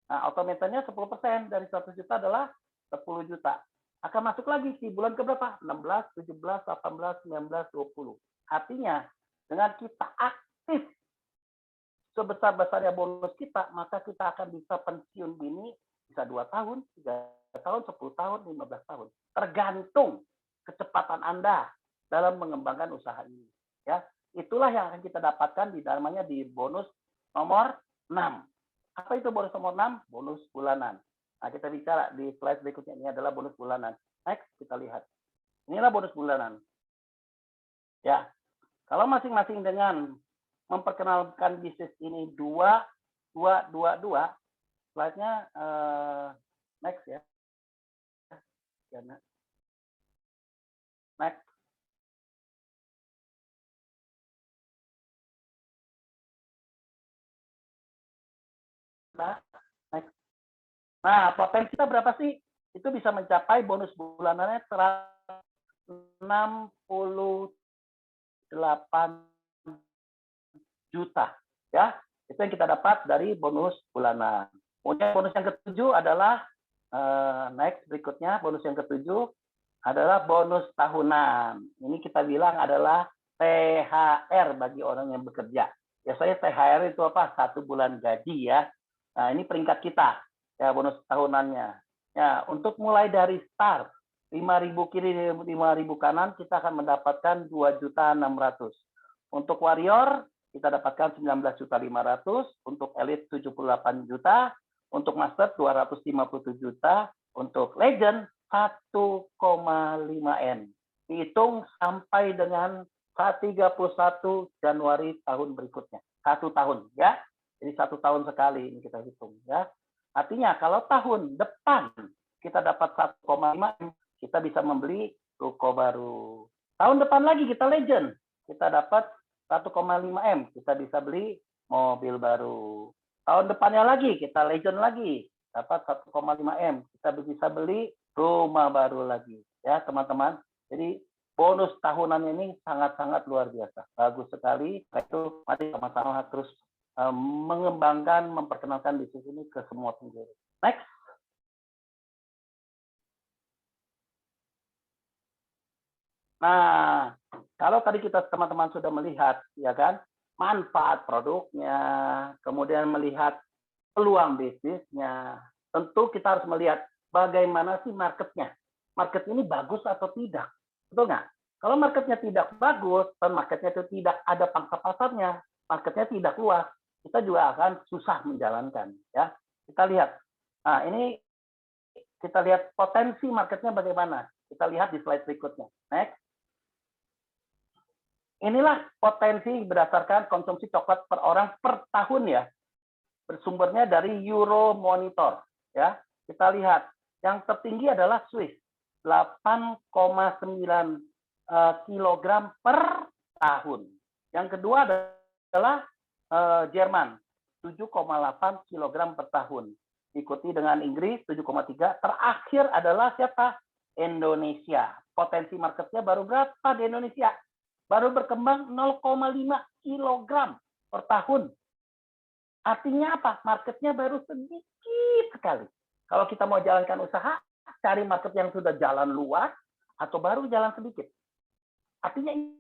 Nah, automatonnya 10% dari 100 juta adalah 10 juta. Akan masuk lagi di bulan ke-berapa? 16, 17, 18, 19, 20. Artinya, dengan kita aktif sebesar-besarnya bonus kita, maka kita akan bisa pensiun dini bisa 2 tahun, 3 tahun, 10 tahun, 15 tahun. Tergantung kecepatan Anda dalam mengembangkan usaha ini. Ya, itulah yang akan kita dapatkan namanya di bonus nomor 6. Apa itu bonus nomor 6? Bonus bulanan. Nah, kita bicara di slide berikutnya, ini adalah bonus bulanan. Next, kita lihat. Inilah bonus bulanan. Ya, kalau masing-masing dengan memperkenalkan bisnis ini 2, slide-nya next ya. Next. Next. Nah, potensi kita berapa sih? Itu bisa mencapai bonus bulanannya 168 juta. Ya, Itu yang kita dapat dari bonus bulanan. Kemudian bonus yang ketujuh adalah next berikutnya, bonus yang ketujuh adalah bonus tahunan. Ini kita bilang adalah THR bagi orang yang bekerja. Biasanya THR itu apa? 1 bulan gaji ya. Nah, ini peringkat kita ya, bonus tahunannya. Ya, untuk mulai dari start 5.000 kiri 5.000 kanan kita akan mendapatkan 2.600.000. Untuk warrior kita dapatkan 19.500.000, untuk elite 78 juta, untuk master 257 juta, untuk legend 1,5 M. Dihitung sampai dengan 31 Januari tahun berikutnya. 1 tahun ya. Jadi 1 tahun sekali ini kita hitung ya. Artinya kalau tahun depan kita dapat 1,5 M, kita bisa membeli ruko baru. Tahun depan lagi kita legend, kita dapat 1,5 M, kita bisa beli mobil baru. Tahun depannya lagi kita legend lagi, dapat 1,5 M, kita bisa beli rumah baru lagi. Ya teman-teman, jadi bonus tahunan ini sangat-sangat luar biasa. Bagus sekali, itu mari sama-sama terus mengembangkan, memperkenalkan bisnis ini ke semua penjuru. Next. Nah, kalau tadi kita teman-teman sudah melihat, ya kan, manfaat produknya, kemudian melihat peluang bisnisnya, tentu kita harus melihat bagaimana sih marketnya. Market ini bagus atau tidak, betul nggak? Kalau marketnya tidak bagus, dan marketnya itu tidak ada pangsa pasarnya, marketnya tidak luas, kita juga akan susah menjalankan. Ya, kita lihat. Nah, ini kita lihat potensi marketnya bagaimana. Kita lihat di slide berikutnya. Next. Inilah potensi berdasarkan konsumsi coklat per orang per tahun ya. Bersumbernya dari Euromonitor ya. Kita lihat yang tertinggi adalah Swiss 8,9 kg per tahun. Yang kedua adalah Jerman 7,8 kg per tahun. Diikuti dengan Inggris 7,3. Terakhir adalah siapa? Indonesia. Potensi marketnya baru berapa di Indonesia? Baru berkembang 0,5 kg per tahun. Artinya apa? Marketnya baru sedikit sekali. Kalau kita mau jalankan usaha, cari market yang sudah jalan luas atau baru jalan sedikit. Artinya ini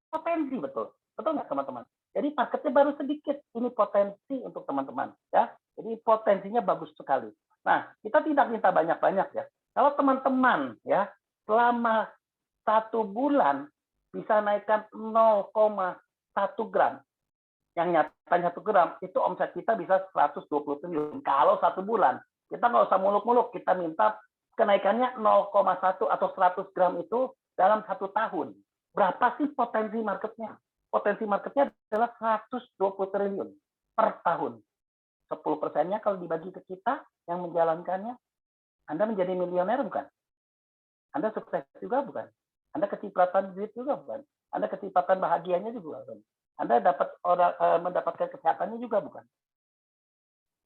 potensi betul. Betul nggak teman-teman? Jadi marketnya baru sedikit. Ini potensi untuk teman-teman. Ya. Jadi potensinya bagus sekali. Nah, kita tidak minta banyak-banyak ya. Kalau teman-teman ya selama 1 bulan bisa naikkan 0,1 gram. Yang nyatanya 1 gram, itu omset kita bisa 120 triliun. Kalau 1 bulan, kita nggak usah muluk-muluk, kita minta kenaikannya 0,1 atau 100 gram itu dalam 1 tahun. Berapa sih potensi marketnya? Potensi marketnya adalah 120 triliun per tahun. 10%-nya kalau dibagi ke kita yang menjalankannya, Anda menjadi milioner bukan? Anda sukses juga bukan? Anda kecipratan duit juga bukan? Anda kecipratan bahagianya juga bukan? Anda dapat mendapatkan kesehatannya juga bukan?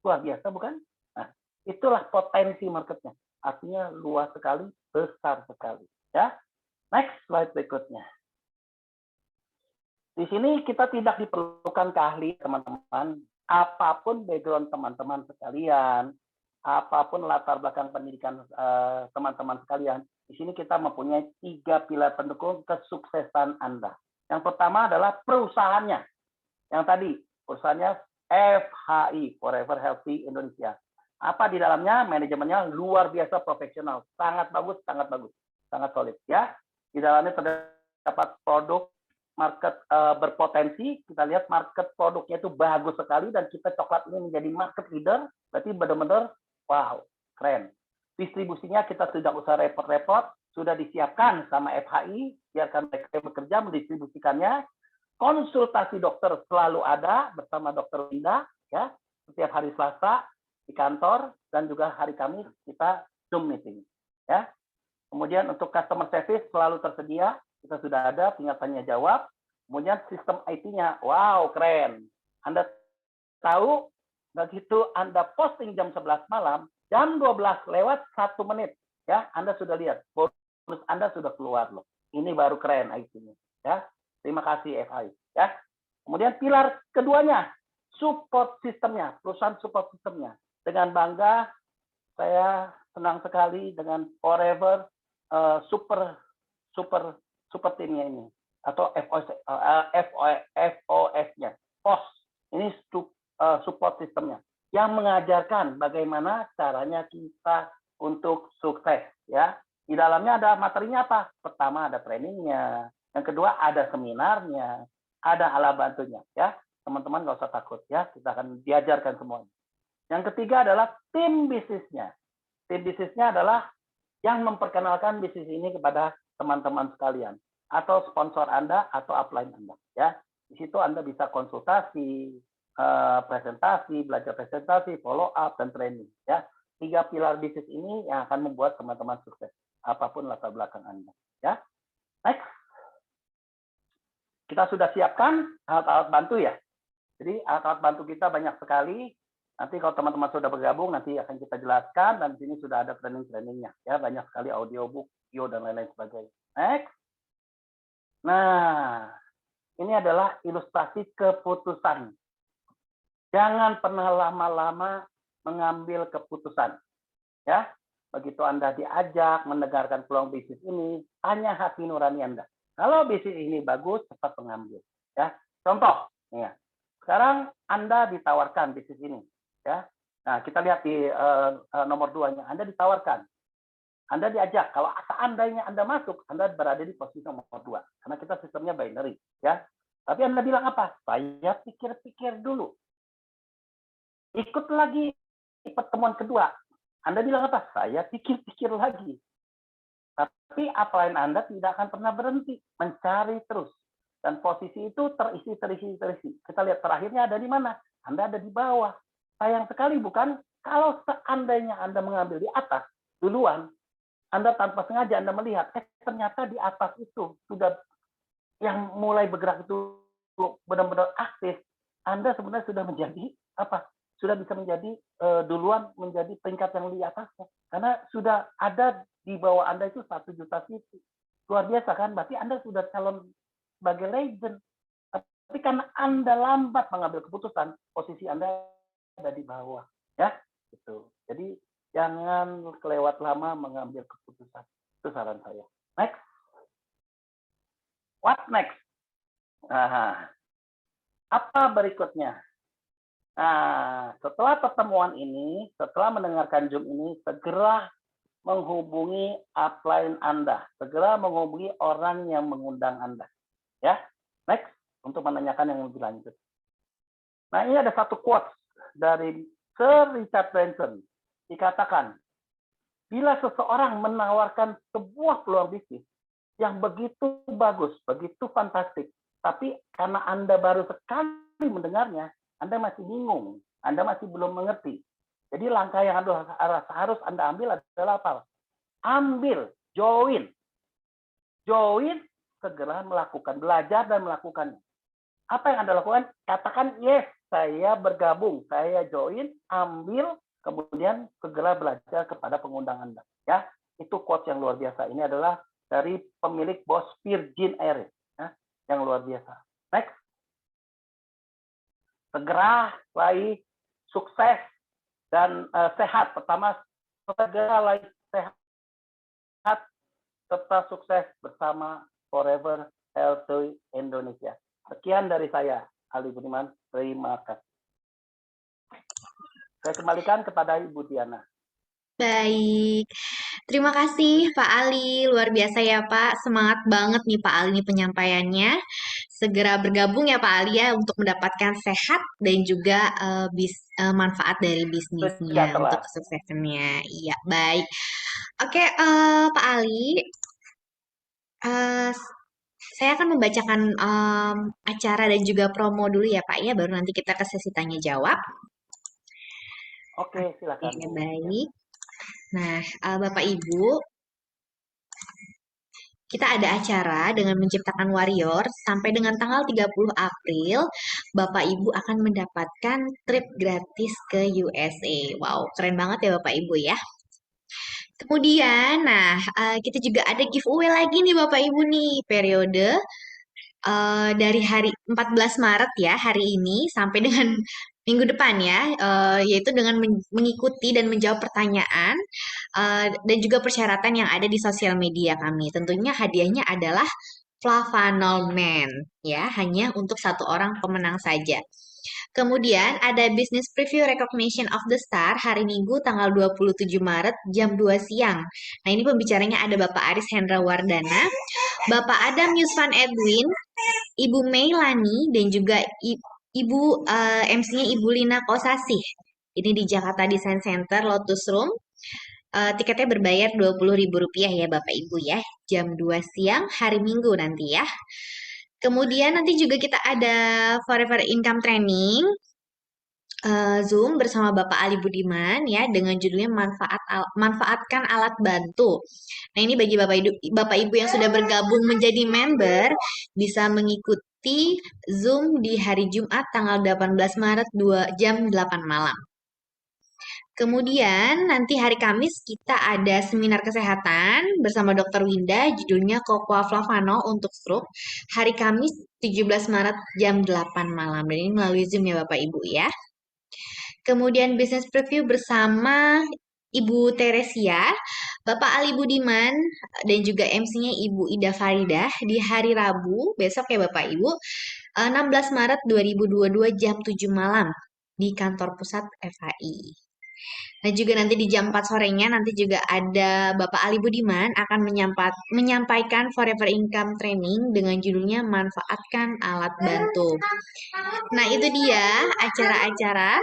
Luar biasa bukan? Nah, itulah potensi marketnya. Artinya luas sekali, besar sekali. Ya, next slide berikutnya. Di sini kita tidak diperlukan keahlian teman-teman. Apapun background teman-teman sekalian, apapun latar belakang pendidikan teman-teman sekalian, di sini kita mempunyai 3 pilar pendukung kesuksesan Anda. Yang pertama adalah perusahaannya. Yang tadi, perusahaannya FHI, Forever Healthy Indonesia. Apa di dalamnya? Manajemennya luar biasa profesional. Sangat bagus, sangat solid. Ya. Di dalamnya terdapat produk market berpotensi. Kita lihat market produknya itu bagus sekali dan kita coklat ini menjadi market leader. Berarti benar-benar wow, keren. Distribusinya kita tidak usah repot-repot, sudah disiapkan sama FHI, biarkan mereka bekerja mendistribusikannya. Konsultasi dokter selalu ada bersama Dokter Winda, ya, setiap hari Selasa di kantor dan juga hari Kamis kita Zoom meeting, ya. Kemudian untuk customer service selalu tersedia, kita sudah ada, tinggal tanya jawab. Kemudian sistem IT-nya, wow, keren. Anda tahu, begitu Anda posting jam 11 malam, jam 12 lewat 1 menit, ya, Anda sudah lihat, bonus Anda sudah keluar loh. Ini baru keren IT-nya, ya. Terima kasih FHI, ya. Kemudian pilar keduanya, support sistemnya, perusahaan support sistemnya. Dengan bangga, saya senang sekali dengan Forever super super super timnya ini atau FOS-nya, POS. Ini support sistemnya yang mengajarkan bagaimana caranya kita untuk sukses, ya. Di dalamnya ada materinya apa? Pertama ada trainingnya, yang kedua ada seminarnya, ada alat bantunya, ya. Teman-teman nggak usah takut, ya. Kita akan diajarkan semuanya. Yang ketiga adalah tim bisnisnya. Tim bisnisnya adalah yang memperkenalkan bisnis ini kepada teman-teman sekalian atau sponsor Anda atau upline Anda, ya. Di situ Anda bisa konsultasi, presentasi, belajar presentasi, follow up dan training, ya. 3 pilar bisnis ini yang akan membuat teman-teman sukses apapun latar belakang Anda, ya. Next. Kita sudah siapkan alat-alat bantu, ya. Jadi alat-alat bantu kita banyak sekali. Nanti kalau teman-teman sudah bergabung, nanti akan kita jelaskan, dan di sini sudah ada training-trainingnya, ya, banyak sekali audiobook, video, dan lain-lain sebagainya. Next. Nah, ini adalah ilustrasi keputusan. Jangan pernah lama-lama mengambil keputusan, ya. Begitu Anda diajak mendengarkan peluang bisnis ini, tanya hati nurani Anda. Kalau bisnis ini bagus, cepat mengambil, ya. Contoh, ya. Sekarang Anda ditawarkan bisnis ini, ya. Nah, kita lihat di nomor 2-nya. Anda ditawarkan. Anda diajak. Kalau seandainya Anda masuk, Anda berada di posisi nomor 2. Karena kita sistemnya binary, ya. Tapi Anda bilang apa? Saya pikir-pikir dulu. Ikut lagi pertemuan kedua. Anda bilang apa? Saya pikir-pikir lagi. Tapi upline Anda tidak akan pernah berhenti. Mencari terus. Dan posisi itu terisi. Kita lihat terakhirnya ada di mana? Anda ada di bawah. Sayang sekali, bukan? Kalau seandainya Anda mengambil di atas duluan, Anda tanpa sengaja Anda melihat, ternyata di atas itu sudah yang mulai bergerak itu benar-benar aktif. Anda sebenarnya sudah menjadi apa? Sudah bisa menjadi duluan menjadi peringkat yang di atasnya. Karena sudah ada di bawah Anda itu 1 juta visi. Luar biasa kan? Berarti Anda sudah calon sebagai legend. Tapi karena Anda lambat mengambil keputusan, posisi Anda ada di bawah, ya. Gitu. Jadi jangan kelewat lama mengambil keputusan. Itu saran saya. Next. What next? Nah, apa berikutnya? Nah, setelah pertemuan ini, setelah mendengarkan Zoom ini, segera menghubungi upline Anda. Segera menghubungi orang yang mengundang Anda. Ya, next. Untuk menanyakan yang lebih lanjut. Nah, ini ada satu quote dari Sir Richard Branson. Dikatakan, bila seseorang menawarkan sebuah peluang bisnis yang begitu bagus, begitu fantastik, tapi karena Anda baru sekali mendengarnya, Anda masih bingung, Anda masih belum mengerti. Jadi langkah yang harus Anda ambil adalah apa? Ambil, join. Join, segera melakukan, belajar dan melakukannya. Apa yang Anda lakukan? Katakan, yes, saya bergabung, saya join, ambil, kemudian segera belajar kepada pengundang Anda. Ya, itu quote yang luar biasa. Ini adalah dari pemilik bos Virgin Air, ya, yang luar biasa. Next. Segera raih sukses dan sehat. Pertama, segera raih sehat serta sukses bersama Forever Healthy Indonesia. Sekian dari saya, Ali Budiman. Terima kasih. Saya kembalikan kepada Ibu Diana. Baik, terima kasih Pak Ali. Luar biasa ya Pak. Semangat banget nih Pak Ali nih penyampaiannya. Segera bergabung ya Pak Ali ya untuk mendapatkan sehat dan juga manfaat dari bisnisnya untuk Sejahtera. kesuksesannya. Iya, baik. Oke, Pak Ali, saya akan membacakan acara dan juga promo dulu ya Pak ya, baru nanti kita ke sesi tanya jawab. Oke, silakan. Oke, baik. Nah, Bapak Ibu, kita ada acara dengan menciptakan warrior sampai dengan tanggal 30 April, Bapak Ibu akan mendapatkan trip gratis ke USA. Wow, keren banget ya Bapak Ibu ya. Kemudian, nah, kita juga ada giveaway lagi nih Bapak Ibu nih, periode dari hari 14 Maret ya, hari ini sampai dengan minggu depan ya, yaitu dengan mengikuti dan menjawab pertanyaan dan juga persyaratan yang ada di sosial media kami. Tentunya hadiahnya adalah Flavanol Man ya, hanya untuk satu orang pemenang saja. Kemudian ada Business Preview Recognition of the Star hari Minggu tanggal 27 Maret jam 2 siang. Nah, ini pembicaranya ada Bapak Aris Hendra Wardana, Bapak Adam Yusvan Edwin, Ibu Meilani, dan juga Ibu MC-nya Ibu Lina Kosasih. Ini di Jakarta Design Center Lotus Room. Tiketnya berbayar Rp20.000 ya Bapak Ibu ya. Jam 2 siang hari Minggu nanti ya. Kemudian nanti juga kita ada Forever Income Training Zoom bersama Bapak Ali Budiman ya dengan judulnya manfaatkan alat bantu. Nah, ini bagi Bapak Ibu yang sudah bergabung menjadi member bisa mengikuti Zoom di hari Jumat tanggal 18 Maret 2 jam 8 malam. Kemudian nanti hari Kamis kita ada seminar kesehatan bersama Dr. Winda judulnya Cocoa Flavano untuk stroke hari Kamis 17 Maret jam 8 malam. Dan ini melalui Zoom ya Bapak Ibu ya. Kemudian business preview bersama Ibu Teresia, Bapak Ali Budiman, dan juga MC-nya Ibu Ida Faridah di hari Rabu, besok ya Bapak Ibu, 16 Maret 2022 jam 7 malam di kantor pusat FHI. Nah juga nanti di jam 4 sorenya nanti juga ada Bapak Ali Budiman akan menyampaikan Forever Income Training dengan judulnya Manfaatkan Alat Bantu. Nah itu dia acara-acara.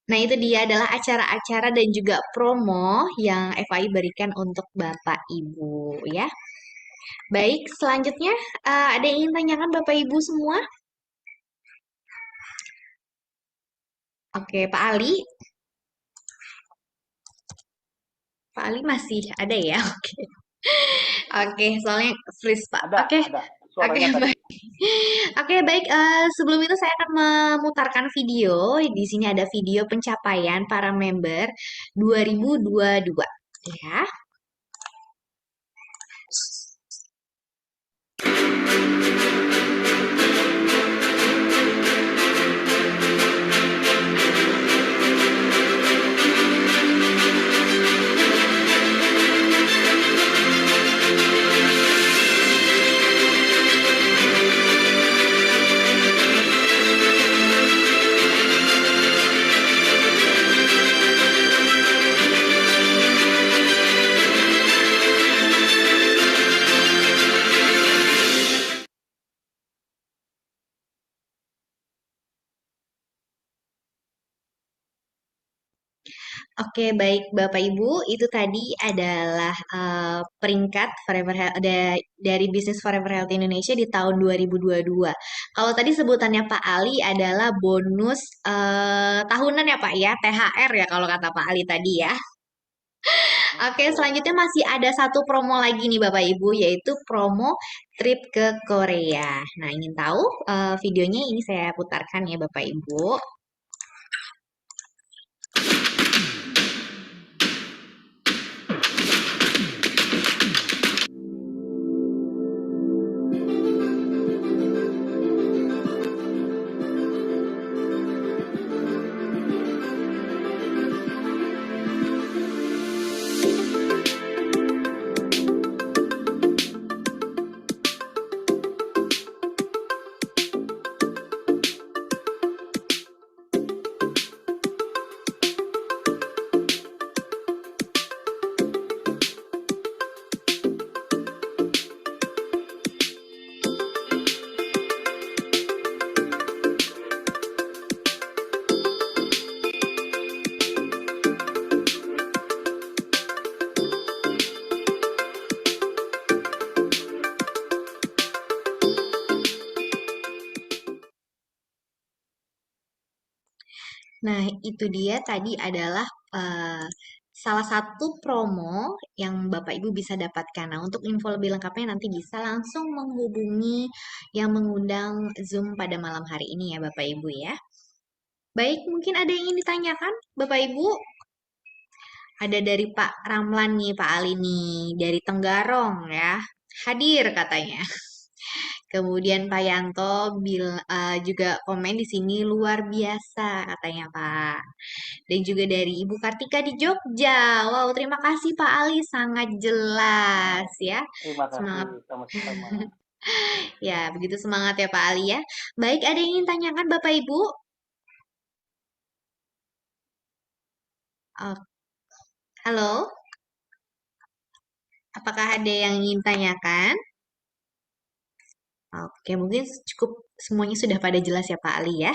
Nah, itu dia adalah acara-acara dan juga promo yang FAI berikan untuk Bapak Ibu ya. Baik, selanjutnya ada yang ingin tanyakan Bapak Ibu semua? Oke, Pak Ali. Pak Ali masih ada ya? Oke. Oke, soalnya freeze Pak. Oke. Ada. Oke, baik. Oke, baik. Sebelum itu saya akan memutarkan video. Di sini ada video pencapaian para member 2022 ya. Oke, baik Bapak Ibu, itu tadi adalah peringkat dari bisnis Forever Health Indonesia di tahun 2022. Kalau tadi sebutannya Pak Ali adalah bonus tahunan ya Pak ya, THR ya kalau kata Pak Ali tadi ya. Oke, selanjutnya masih ada satu promo lagi nih Bapak Ibu, yaitu promo trip ke Korea. Nah, ingin tahu videonya ini saya putarkan ya Bapak Ibu. Nah, itu dia tadi adalah salah satu promo yang Bapak Ibu bisa dapatkan. Nah, untuk info lebih lengkapnya nanti bisa langsung menghubungi yang mengundang Zoom pada malam hari ini ya Bapak Ibu ya. Baik, mungkin ada yang ingin ditanyakan Bapak Ibu? Ada dari Pak Ramlan nih, Pak Ali nih, dari Tenggarong ya. Hadir katanya. Kemudian Pak Yanto juga komen di sini luar biasa katanya Pak. Dan juga dari Ibu Kartika di Jogja. Wow, terima kasih Pak Ali, sangat jelas ya. Terima kasih, Semangat. sama-sama. Ya, begitu semangat ya Pak Ali ya. Baik, ada yang ingin tanyakan Bapak Ibu? Oh, halo, apakah ada yang ingin tanyakan? Oke, mungkin cukup semuanya sudah pada jelas ya Pak Ali ya.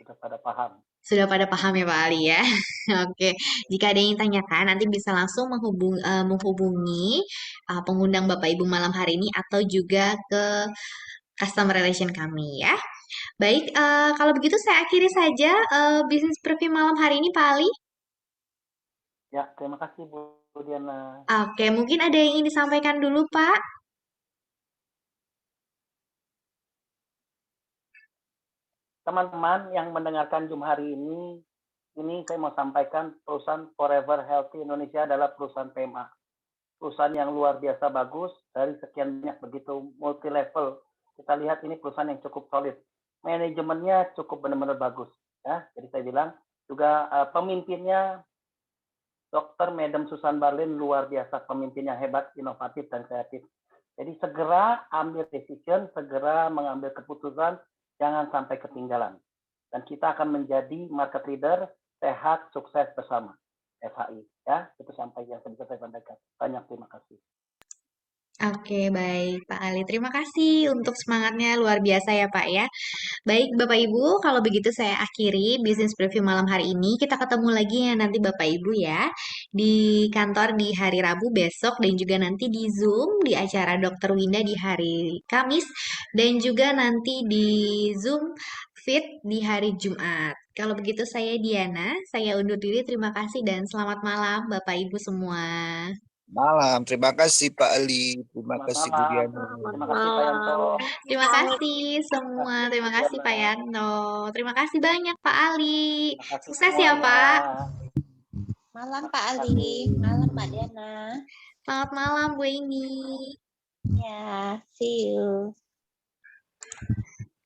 Sudah pada paham. Sudah pada paham ya Pak Ali ya. Oke, jika ada yang ingin tanyakan nanti bisa langsung menghubungi pengundang Bapak Ibu malam hari ini atau juga ke customer relation kami ya. Baik, kalau begitu saya akhiri saja bisnis preview malam hari ini Pak Ali. Ya, terima kasih Bu Diana. Oke, mungkin ada yang ingin disampaikan dulu Pak. Teman-teman yang mendengarkan Zoom hari ini saya mau sampaikan perusahaan Forever Healthy Indonesia adalah perusahaan PMA. Perusahaan yang luar biasa bagus dari sekian banyak begitu multi level. Kita lihat ini perusahaan yang cukup solid. Manajemennya cukup benar-benar bagus. Ya, jadi saya bilang juga pemimpinnya Dr. Madam Susan Barlin luar biasa, pemimpin yang hebat, inovatif dan kreatif. Jadi segera ambil decision, segera mengambil keputusan, jangan sampai ketinggalan. Dan kita akan menjadi market leader, sehat, sukses bersama. FHI. Ya, itu sampai yang bisa saya sampaikan. Banyak terima kasih. Oke, baik Pak Ali. Terima kasih untuk semangatnya luar biasa ya Pak ya. Baik Bapak Ibu, kalau begitu saya akhiri bisnis preview malam hari ini. Kita ketemu lagi ya nanti Bapak Ibu ya di kantor di hari Rabu besok dan juga nanti di Zoom di acara Dokter Winda di hari Kamis dan juga nanti di Zoom Fit di hari Jumat. Kalau begitu saya Diana, saya undur diri. Terima kasih dan selamat malam Bapak Ibu semua. Malam, terima kasih Pak Ali, terima Selamat kasih Bu malam. Diana. Terima kasih Pak Yanto. Terima kasih semua. Terima kasih Pak Yanto. Terima kasih banyak Pak Ali. Terima kasih Sukses ya semuanya. Pak. Malam Pak Ali, malam Mbak Diana. Selamat malam Bu Ini. Ya, see you.